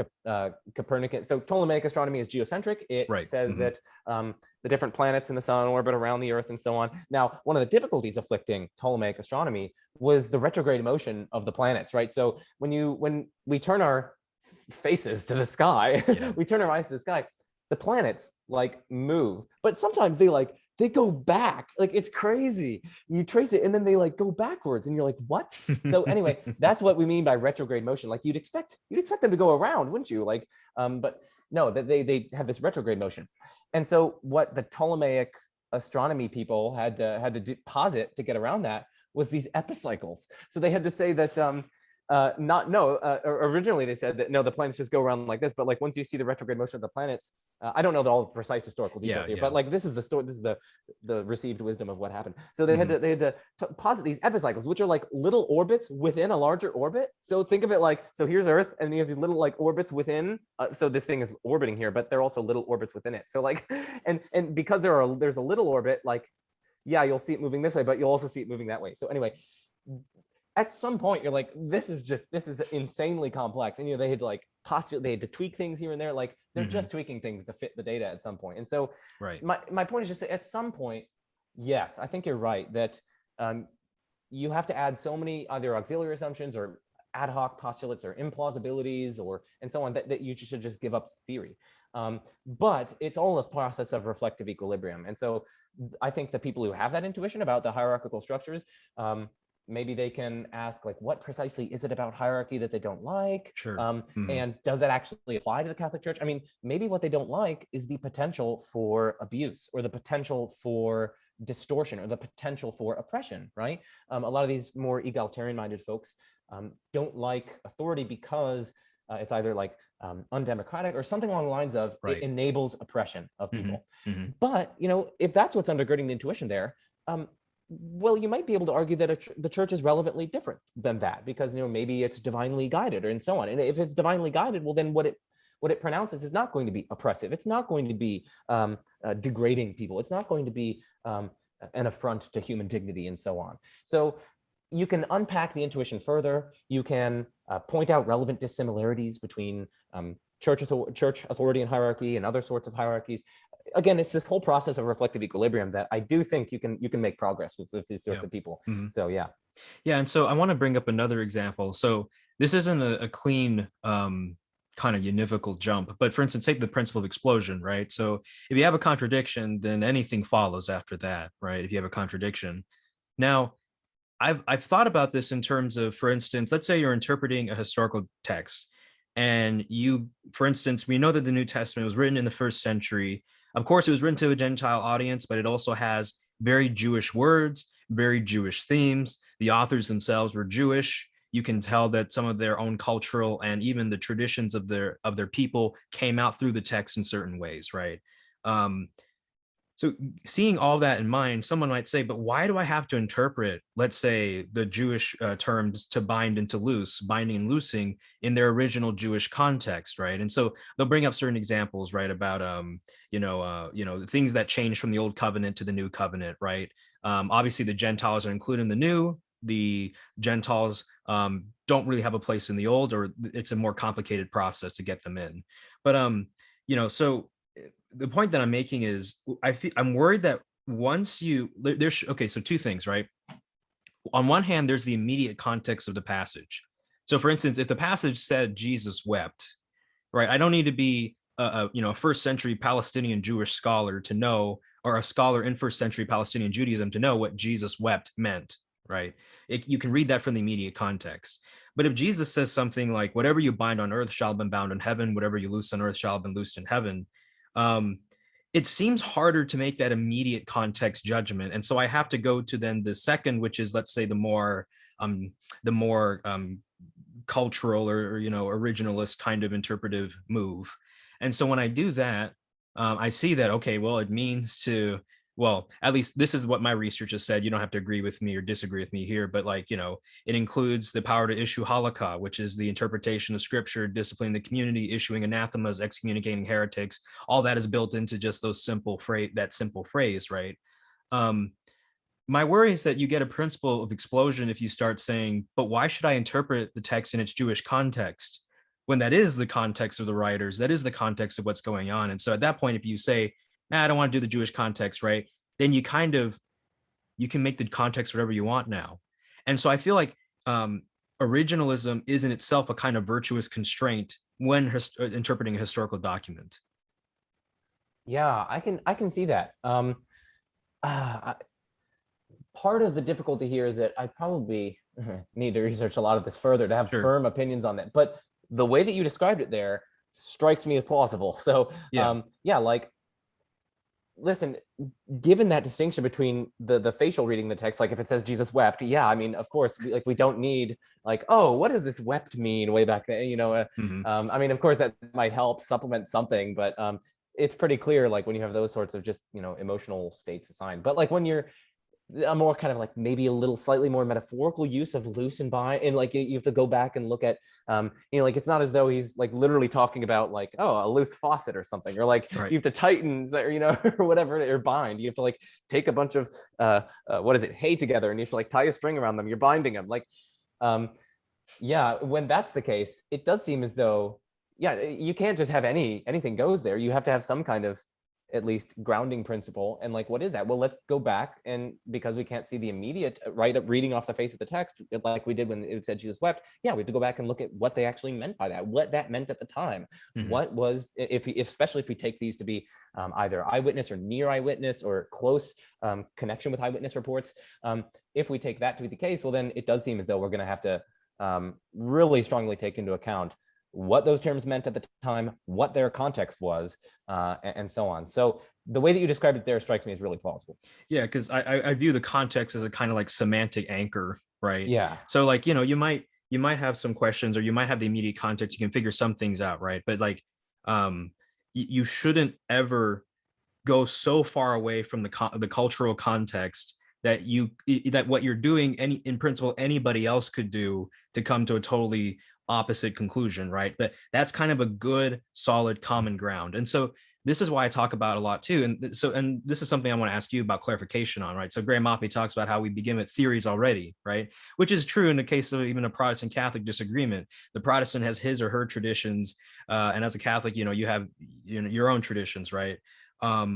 Copernican. So Ptolemaic astronomy is geocentric. It says that the different planets in the sun orbit around the Earth and so on. Now, one of the difficulties afflicting Ptolemaic astronomy was the retrograde motion of the planets, right? So when we turn our faces to the sky, we turn our eyes to the sky, the planets like move, but sometimes they go back. Like, it's crazy. You trace it and then they like go backwards and you're like, what? So anyway, that's what we mean by retrograde motion. Like you'd expect them to go around, wouldn't you? Like, but no, they have this retrograde motion. And so what the Ptolemaic astronomy people had to posit to get around that was these epicycles. So they had to say that originally they said that no, the planets just go around like this, but like once you see the retrograde motion of the planets, I don't know all the precise historical details here, but like this is the story, this is the received wisdom of what happened. So they had to posit these epicycles, which are like little orbits within a larger orbit. So think of it like, so here's Earth, and you have these little like orbits within. So this thing is orbiting here, but they're also little orbits within it. So like, and because there's a little orbit, like, yeah, you'll see it moving this way, but you'll also see it moving that way. So anyway, at some point you're like, this is insanely complex, and they had to like postulate, they had to tweak things here and there, like they're just tweaking things to fit the data at some point. And so my point is just that at some point, yes, I think you're right that you have to add so many either auxiliary assumptions or ad hoc postulates or implausibilities and so on that you should just give up theory. But it's all a process of reflective equilibrium. And so I think the people who have that intuition about the hierarchical structures, maybe they can ask, like, what precisely is it about hierarchy that they don't like? Sure. And does that actually apply to the Catholic Church? I mean, maybe what they don't like is the potential for abuse, or the potential for distortion, or the potential for oppression, right? A lot of these more egalitarian-minded folks don't like authority because it's either like undemocratic or something along the lines of it enables oppression of people. But, if that's what's undergirding the intuition there, well, you might be able to argue that the church is relevantly different than that, because maybe it's divinely guided, and so on. And if it's divinely guided, well, then what it pronounces is not going to be oppressive. It's not going to be degrading people. It's not going to be an affront to human dignity, and so on. So you can unpack the intuition further. You can point out relevant dissimilarities between church authority and hierarchy and other sorts of hierarchies. Again, it's this whole process of reflective equilibrium that I do think you can make progress with these sorts of people. So yeah. And so I want to bring up another example. So this isn't a clean kind of univocal jump, but for instance, take the principle of explosion, right? So if you have a contradiction, then anything follows after that, right? If you have a contradiction. Now, I've thought about this in terms of, for instance, let's say you're interpreting a historical text, and for instance, we know that the New Testament was written in the 1st century. Of course, it was written to a Gentile audience, but it also has very Jewish words, very Jewish themes. The authors themselves were Jewish. You can tell that some of their own cultural and even the traditions of their people came out through the text in certain ways, right? So seeing all that in mind, someone might say, but why do I have to interpret, let's say, the Jewish terms to bind and to loose, binding and loosing in their original Jewish context, right? And so they'll bring up certain examples, right, about the things that change from the old covenant to the new covenant, right? Obviously, the Gentiles are included in the new. The Gentiles don't really have a place in the old, or it's a more complicated process to get them in. But so the point that I'm making is I'm worried that once so two things, right? On one hand, there's the immediate context of the passage. So for instance, if the passage said Jesus wept, right, I don't need to be a first century Palestinian Jewish scholar to know, or a scholar in first century Palestinian Judaism to know what Jesus wept meant, right? You can read that from the immediate context. But if Jesus says something like, whatever you bind on earth shall have been bound in heaven, whatever you loose on earth shall have been loosed in heaven, it seems harder to make that immediate context judgment. And so I have to go to then the second, which is, let's say, the more cultural or originalist kind of interpretive move. And so when I do that, I see that, okay, well, it means to, well, at least this is what my research has said. You don't have to agree with me or disagree with me here, but it includes the power to issue halakha, which is the interpretation of scripture, disciplining the community, issuing anathemas, excommunicating heretics. All that is built into just that simple phrase, right? My worry is that you get a principle of explosion if you start saying, but why should I interpret the text in its Jewish context, when that is the context of the writers, that is the context of what's going on? And so at that point, if you say, I don't want to do the Jewish context, right, then you can make the context whatever you want now. And so I feel like originalism is in itself a kind of virtuous constraint when interpreting a historical document. Yeah, I can see that. Part of the difficulty here is that I probably need to research a lot of this further to have firm opinions on that. But the way that you described it there strikes me as plausible. So like, listen, given that distinction between the facial reading the text, like if it says Jesus wept, yeah, I mean, of course, we don't need like, oh, what does this wept mean way back then? I mean, of course, that might help supplement something, but it's pretty clear, like when you have those sorts of just, emotional states assigned. But like when you're a more kind of like maybe a little slightly more metaphorical use of loose and bind, and like you have to go back and look at like it's not as though he's like literally talking about like, oh, a loose faucet or something, or like you have to tighten or whatever, or bind. You have to like take a bunch of hay together, and you have to like tie a string around them. You're binding them. Like when that's the case, it does seem as though you can't just have anything goes there. You have to have some kind of at least grounding principle. And like, what is that? Well, let's go back, and because we can't see the immediate reading off the face of the text, like we did when it said Jesus wept, we have to go back and look at what they actually meant by that, what that meant at the time. What was, especially if we take these to be either eyewitness or near eyewitness or close connection with eyewitness reports, if we take that to be the case, well, then it does seem as though we're going to have to really strongly take into account what those terms meant at the time, what their context was, and so on. So the way that you described it there strikes me as really plausible. Yeah, because I view the context as a kind of like semantic anchor, right? Yeah. So like, you might have some questions, or you might have the immediate context. You can figure some things out, right? But like, you shouldn't ever go so far away from the cultural context that that what you're doing, in principle, anybody else could do to come to a totally opposite conclusion, right? But that's kind of a good, solid common ground. And so this is why I talk about a lot too. And this is something I want to ask you about clarification on, right? So Graham Oppy talks about how we begin with theories already, right? Which is true in the case of even a Protestant-Catholic disagreement. The Protestant has his or her traditions, and as a Catholic, you have your own traditions, right? At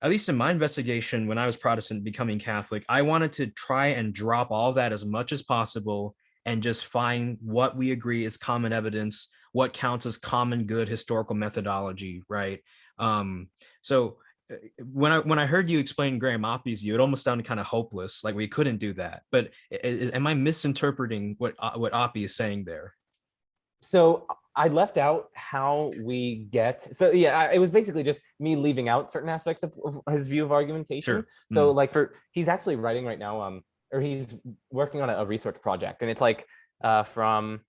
least in my investigation, when I was Protestant becoming Catholic, I wanted to try and drop all that as much as possible and just find what we agree is common evidence, what counts as common good historical methodology, right? So when I heard you explain Graham Oppy's view, it almost sounded kind of hopeless, like we couldn't do that. But am I misinterpreting what Oppy is saying there? So I left out how we get. So yeah, it was basically just me leaving out certain aspects of his view of argumentation. Sure. So like he's actually writing right now, or he's working on a research project, and it's like from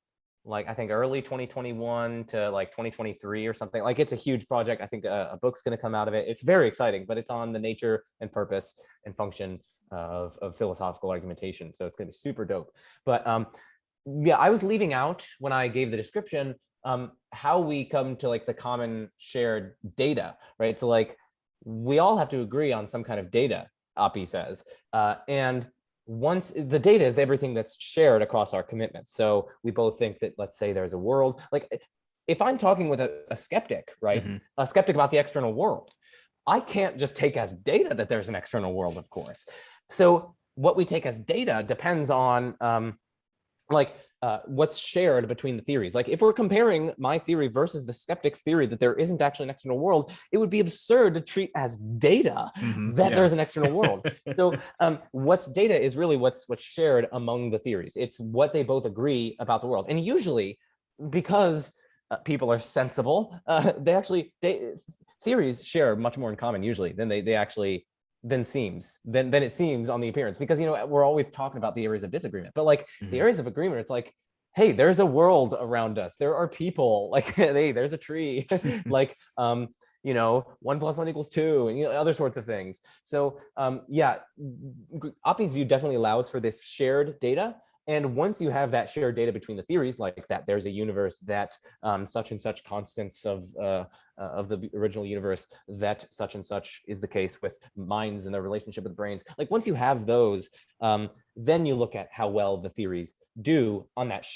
like I think early 2021 to like 2023 or something. Like it's a huge project. I think a book's going to come out of it. It's very exciting, but it's on the nature and purpose and function of philosophical argumentation. So it's going to be super dope. But yeah, I was leaving out when I gave the description how we come to like the common shared data, right? So like we all have to agree on some kind of data, Oppie says, and once the data is everything that's shared across our commitments. So we both think that, let's say there's a world, like if I'm talking with a skeptic, right? A skeptic about the external world, I can't just take as data that there's an external world, of course. So what we take as data depends on what's shared between the theories. Like if we're comparing my theory versus the skeptic's theory that there isn't actually an external world, it would be absurd to treat as data that there's an external world. So what's data is really what's shared among the theories. It's what they both agree about the world. And usually, because people are sensible, theories share much more in common usually than they actually than it seems on the appearance, because we're always talking about the areas of disagreement, but like the areas of agreement, it's like, hey, there's a world around us, there are people, like hey, there's a tree, like 1 + 1 = 2, and other sorts of things. So yeah, Oppie's view definitely allows for this shared data. And once you have that shared data between the theories, like that there's a universe that such and such constants of the original universe, that such and such is the case with minds and their relationship with brains. Like once you have those, then you look at how well the theories do on that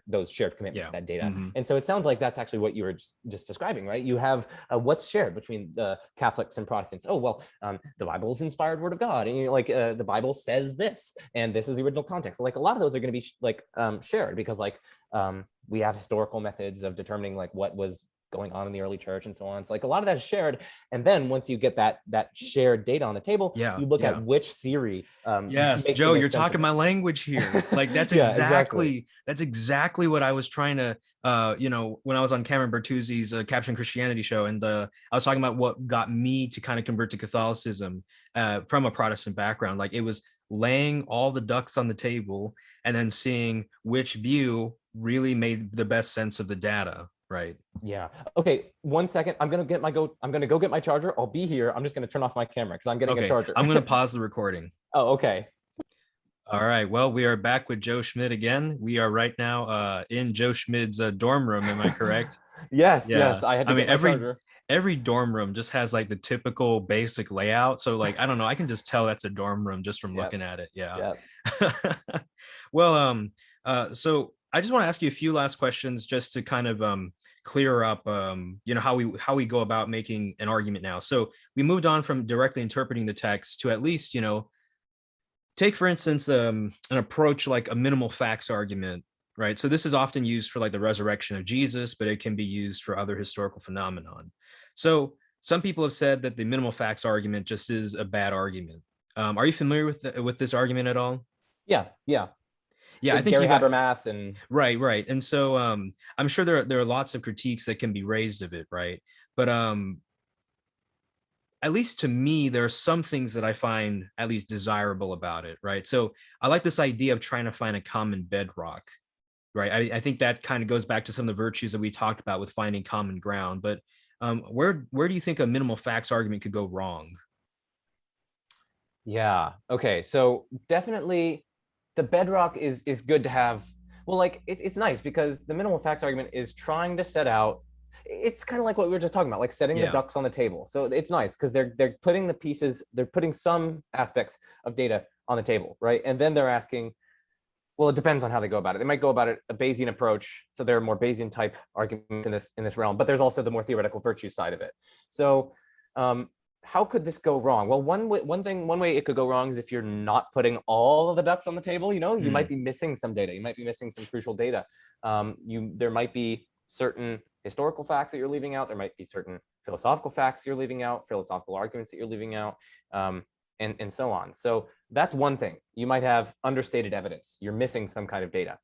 those shared commitments, that data. And so it sounds like that's actually what you were just describing, right? You have what's shared between the Catholics and Protestants. Oh, well, the Bible is inspired word of God, and like the Bible says this, and this is the original context. Like a lot of those are going to be like shared, because like we have historical methods of determining like what was going on in the early church and so on. So like a lot of that is shared. And then once you get that shared data on the table, you look at which theory yes, Joe, you're talking my language here. Like that's exactly what I was trying to when I was on Cameron Bertuzzi's Capturing Christianity show, and I was talking about what got me to kind of convert to Catholicism from a Protestant background. Like it was laying all the ducks on the table and then seeing which view really made the best sense of the data. Right. Yeah. Okay. 1 second. I'm gonna go get my charger. I'll be here. I'm just gonna turn off my camera because I'm getting a charger. I'm gonna pause the recording. Oh, okay. All right. Well, we are back with Joe Schmid again. We are right now in Joe Schmid's dorm room. Am I correct? Yes. Yes. I had to get my charger. Every dorm room just has like the typical basic layout. So like, I don't know, I can just tell that's a dorm room just from looking at it. Yeah. Well, so I just want to ask you a few last questions just to kind of clear up, how we go about making an argument now. So we moved on from directly interpreting the text to at least, take, for instance, an approach like a minimal facts argument, right? So this is often used for like the resurrection of Jesus, but it can be used for other historical phenomenon. So some people have said that the minimal facts argument just is a bad argument. Are you familiar with this argument at all? Yeah. Yeah, I think Gary Habermas and right. And so I'm sure there are lots of critiques that can be raised of it, right? But at least to me, there are some things that I find at least desirable about it, right? So I like this idea of trying to find a common bedrock, right? I think that kind of goes back to some of the virtues that we talked about with finding common ground. But where do you think a minimal facts argument could go wrong? Yeah. Okay. So definitely the bedrock is good to have. Well, like it's nice because the minimal facts argument is trying to set out. It's kind of like what we were just talking about, like setting the ducks on the table. So it's nice because they're putting the pieces, they're putting some aspects of data on the table, right? And then they're asking, well, it depends on how they go about it. They might go about it a Bayesian approach. So there are more Bayesian type arguments in this realm, but there's also the more theoretical virtue side of it. So how could this go wrong? Well, one way it could go wrong is if you're not putting all of the ducks on the table. You might be missing some data. You might be missing some crucial data. There might be certain historical facts that you're leaving out. There might be certain philosophical facts you're leaving out, philosophical arguments that you're leaving out, and so on. So that's one thing. You might have understated evidence. You're missing some kind of data.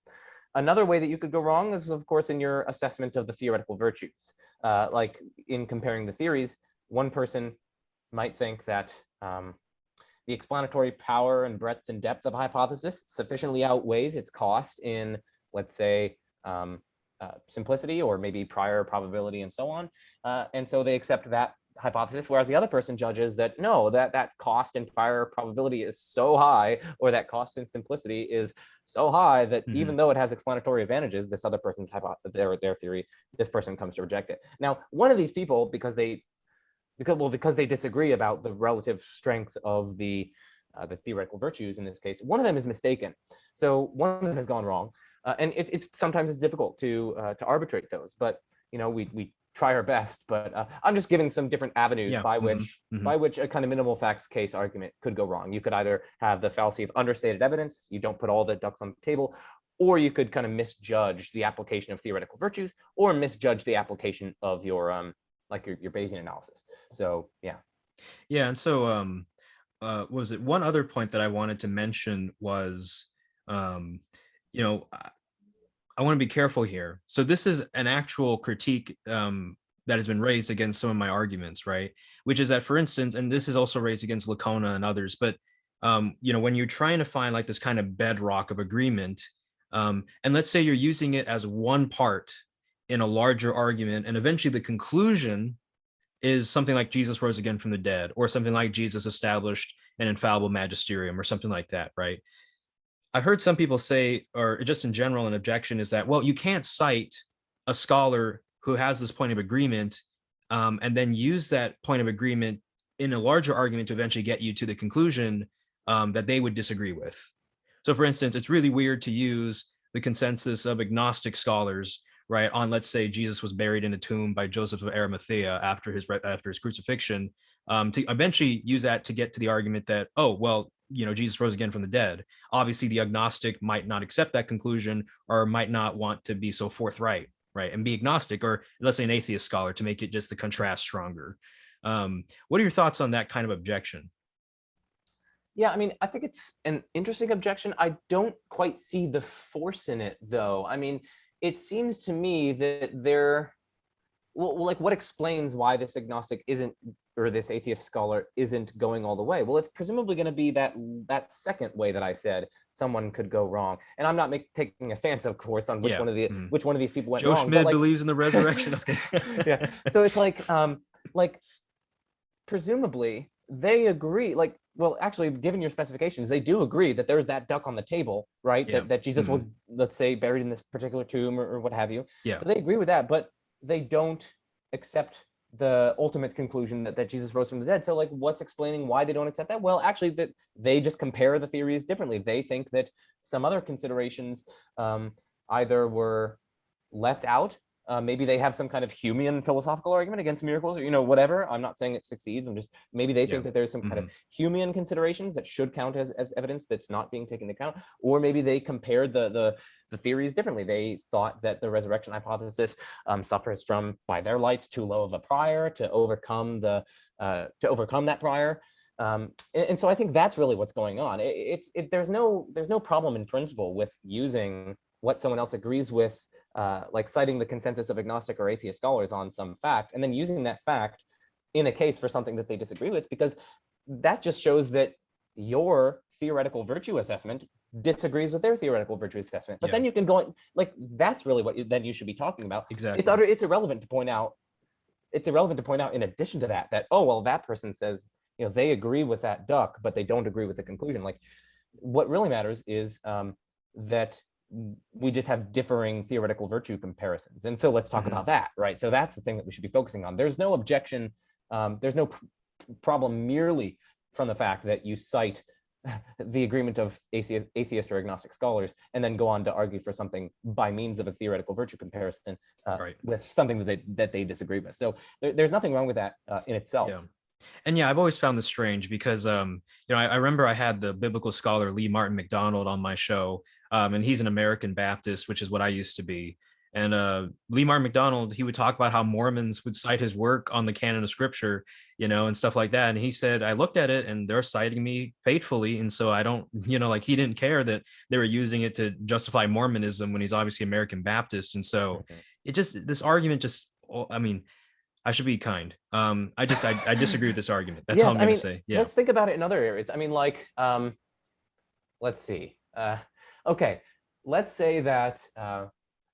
Another way that you could go wrong is, of course, in your assessment of the theoretical virtues. Like in comparing the theories, one person might think that the explanatory power and breadth and depth of a hypothesis sufficiently outweighs its cost in, let's say, simplicity or maybe prior probability and so on. And so they accept that hypothesis, whereas the other person judges that no, that cost in prior probability is so high, or that cost in simplicity is so high that even though it has explanatory advantages, this other person's their theory, this person comes to reject it. Now, one of these people, because they disagree about the relative strength of the theoretical virtues in this case, one of them is mistaken. So one of them has gone wrong, and it's sometimes difficult to arbitrate those. But we try our best. But I'm just giving some different avenues by which a kind of minimal facts case argument could go wrong. You could either have the fallacy of understated evidence, you don't put all the ducks on the table, or you could kind of misjudge the application of theoretical virtues, or misjudge the application of your your Bayesian analysis. So yeah. And so was it one other point that I wanted to mention was I want to be careful here. So this is an actual critique that has been raised against some of my arguments, right? Which is that, for instance, and this is also raised against Lacona and others, but when you're trying to find like this kind of bedrock of agreement, and let's say you're using it as one part in a larger argument, and eventually the conclusion is something like Jesus rose again from the dead, or something like Jesus established an infallible magisterium, or something like that, right? I've heard some people say, or just in general, an objection is that, well, you can't cite a scholar who has this point of agreement and then use that point of agreement in a larger argument to eventually get you to the conclusion that they would disagree with. So for instance, it's really weird to use the consensus of agnostic scholars, right, on, let's say, Jesus was buried in a tomb by Joseph of Arimathea after his crucifixion, to eventually use that to get to the argument that, oh, well, Jesus rose again from the dead. Obviously, the agnostic might not accept that conclusion, or might not want to be so forthright, right, and be agnostic, or let's say an atheist scholar, to make it just the contrast stronger. What are your thoughts on that kind of objection? Yeah, I mean, I think it's an interesting objection. I don't quite see the force in it, though. I mean, it seems to me that what explains why this agnostic isn't, or this atheist scholar isn't going all the way? Well, it's presumably going to be that second way that I said someone could go wrong. And I'm not taking a stance, of course, on which one of these people went wrong. Joe Schmid believes in the resurrection. Yeah. So it's like presumably they agree. Well, actually, given your specifications, they do agree that there's that duck on the table, right? Yeah. That Jesus was, let's say, buried in this particular tomb or what have you. Yeah. So they agree with that, but they don't accept the ultimate conclusion that Jesus rose from the dead. So what's explaining why they don't accept that? Well, actually, that they just compare the theories differently. They think that some other considerations either were left out. Maybe they have some kind of Humean philosophical argument against miracles, or whatever. I'm not saying it succeeds. I'm just, maybe they think that there's some kind of Humean considerations that should count as evidence that's not being taken into account. Or maybe they compared the theories differently. They thought that the resurrection hypothesis suffers from, by their lights, too low of a prior to overcome that prior. And so I think that's really what's going on. There's no problem in principle with using what someone else agrees with, like citing the consensus of agnostic or atheist scholars on some fact, and then using that fact in a case for something that they disagree with, because that just shows that your theoretical virtue assessment disagrees with their theoretical virtue assessment. But then you can go, that's really what then you should be talking about. Exactly. It's irrelevant to point out. It's irrelevant to point out, in addition to that, oh, well, that person says, they agree with that duck, but they don't agree with the conclusion. What really matters is that we just have differing theoretical virtue comparisons. And so let's talk about that, right? So that's the thing that we should be focusing on. There's no objection. There's no problem merely from the fact that you cite the agreement of atheist or agnostic scholars and then go on to argue for something by means of a theoretical virtue comparison with something that they disagree with. So there's nothing wrong with that in itself. Yeah. And I've always found this strange because, I remember I had the biblical scholar Lee Martin McDonald on my show, and he's an American Baptist, which is what I used to be. And Lee Martin McDonald, he would talk about how Mormons would cite his work on the canon of scripture, and stuff like that. And he said, I looked at it and they're citing me faithfully. And so I don't, he didn't care that they were using it to justify Mormonism when he's obviously American Baptist. And so this argument I should be kind. I disagree with this argument. That's all I'm going to say. Yeah. Let's think about it in other areas. Let's see. Okay. Let's say that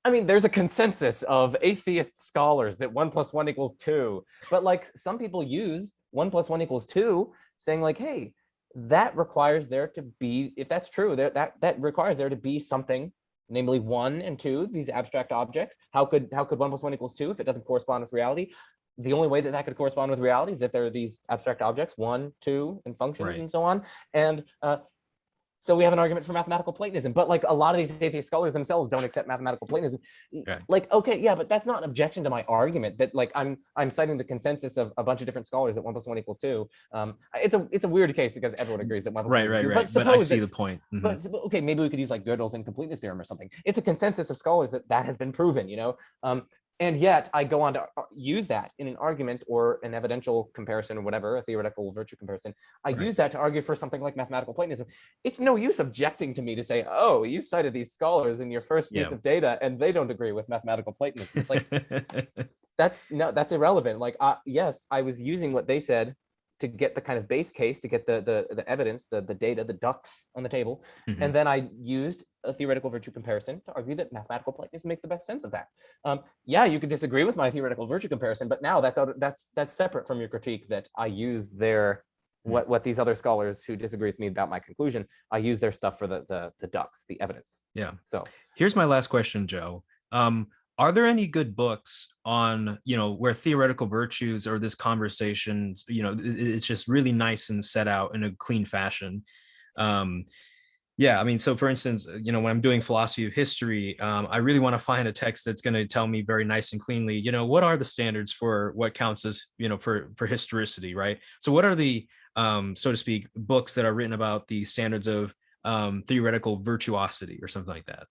I mean, there's a consensus of atheist scholars that 1 + 1 = 2, but like some people use 1 + 1 = 2, saying like, hey, that requires there to be, if that's true, that requires there to be something, namely 1 and 2, these abstract objects. How could 1 + 1 = 2 if it doesn't correspond with reality? The only way that that could correspond with reality is if there are these abstract objects, 1, 2, and functions, Right. and so on. And so we have an argument for mathematical Platonism, but like a lot of these atheist scholars themselves don't accept mathematical Platonism. Right. Like, okay, yeah, but that's not an objection to my argument. That like I'm citing the consensus of a bunch of different scholars that 1 + 1 = 2. It's a weird case because everyone agrees that 1 + 1 Right. = 2. Right. But Right. But I see the that's, point. Mhm. but okay, maybe we could use like Gödel's incompleteness theorem or something. It's a consensus of scholars that that has been proven, you know. And yet I go on to use that in an argument or an evidential comparison or whatever, a theoretical virtue comparison. I Right. use that to argue for something like mathematical Platonism. It's no use objecting to me to say, oh, you cited these scholars in your first piece Yeah. of data and they don't agree with mathematical Platonism. It's like, that's irrelevant. Like, yes, I was using what they said to get the kind of base case, to get the evidence, the data, the ducks on the table. Mhm. And then I used a theoretical virtue comparison to argue that mathematical Platonism makes the best sense of that. Yeah, you could disagree with my theoretical virtue comparison, but now that's separate from your critique that I use their what these other scholars who disagree with me about my conclusion, I use their stuff for the ducks, the evidence. Yeah. So here's my last question, Joe. Are there any good books on, where theoretical virtues or this conversation, it's just really nice and set out in a clean fashion? Yeah, I mean, so for instance, when I'm doing philosophy of history, I really want to find a text that's going to tell me very nice and cleanly, what are the standards for what counts as, for historicity, right? So what are the, so to speak, books that are written about the standards of theoretical virtuosity or something like that?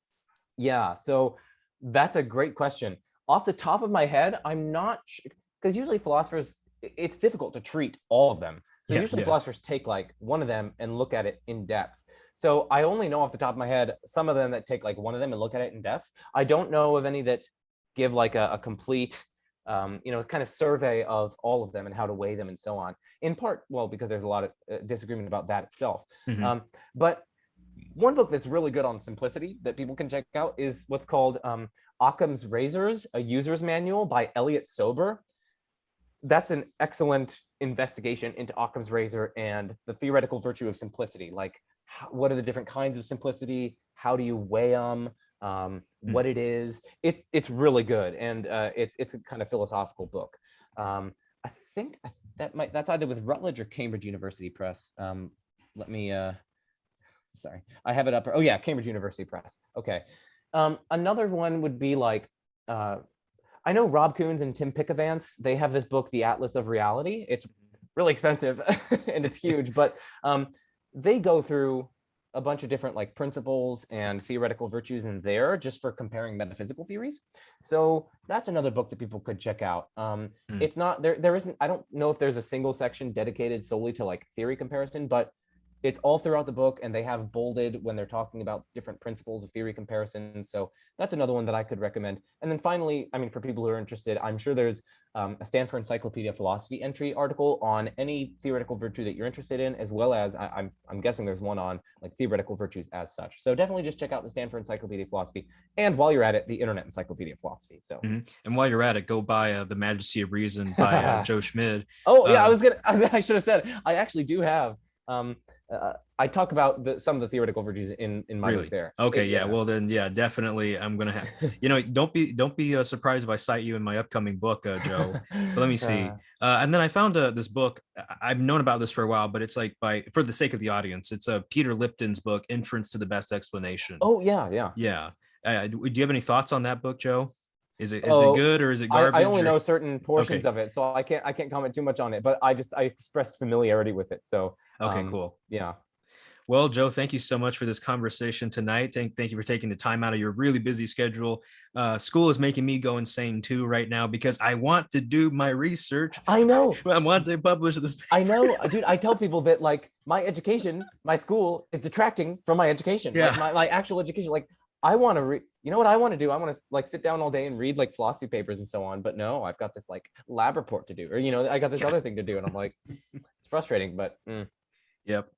yeah, so that's a great question. Off the top of my head, I'm not sure, because usually philosophers, it's difficult to treat all of them. So Yeah, usually yeah. philosophers take like one of them and look at it in depth. So I only know off the top of my head some of them that take like one of them and look at it in depth. I don't know of any that give like a complete, kind of survey of all of them and how to weigh them and so on. In part, well, because there's a lot of disagreement about that itself. Mhm. But one book that's really good on simplicity that people can check out is what's called Occam's Razors, a user's manual by Elliot Sober. That's an excellent investigation into Occam's razor and the theoretical virtue of simplicity. Like, what are the different kinds of simplicity? How do you weigh them? What it is? It's really good, and it's a kind of philosophical book. I think that's either with Rutledge or Cambridge University Press. Let me. Sorry, I have it up. Oh yeah, Cambridge University Press. Okay. Another one would be like, I know Rob Coons and Tim Pickavance, they have this book, The Atlas of Reality. It's really expensive and it's huge, but they go through a bunch of different like principles and theoretical virtues in there just for comparing metaphysical theories. So that's another book that people could check out. It's not, there isn't, I don't know if there's a single section dedicated solely to like theory comparison, but it's all throughout the book, and they have bolded when they're talking about different principles of theory comparison. So that's another one that I could recommend. And then finally, I mean, for people who are interested, I'm sure there's a Stanford Encyclopedia of Philosophy entry article on any theoretical virtue that you're interested in, as well as I'm guessing there's one on like theoretical virtues as such. So definitely just check out the Stanford Encyclopedia of Philosophy, and while you're at it, the Internet Encyclopedia of Philosophy. So And while you're at it, go buy The Majesty of Reason by Joe Schmid. Oh yeah, I should have said, I actually do have. I talk about some of the theoretical virtues in my book there. Okay, yeah. Well, then, yeah, definitely. I'm gonna have. Don't be surprised if I cite you in my upcoming book, Joe. But let me see. And then I found this book. I've known about this for a while, but it's like for the sake of the audience, it's Peter Lipton's book, Inference to the Best Explanation. Oh yeah. Do you have any thoughts on that book, Joe? Is it good or is it garbage? I only know certain portions of it, so I can't comment too much on it. But I expressed familiarity with it. So okay, cool. Yeah. Well, Joe, thank you so much for this conversation tonight. Thank you for taking the time out of your really busy schedule. School is making me go insane too right now because I want to do my research. I know. I want to publish this paper. I know, dude. I tell people that like my education, my school is detracting from my education. Yeah. Like my actual education. Like I want to read. You know what I want to do? I want to like sit down all day and read like philosophy papers and so on. But no, I've got this like lab report to do, or I got this other thing to do, and I'm like, it's frustrating. But Yep.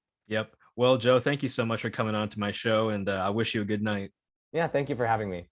Well, Joe, thank you so much for coming on to my show, and I wish you a good night. Yeah, thank you for having me.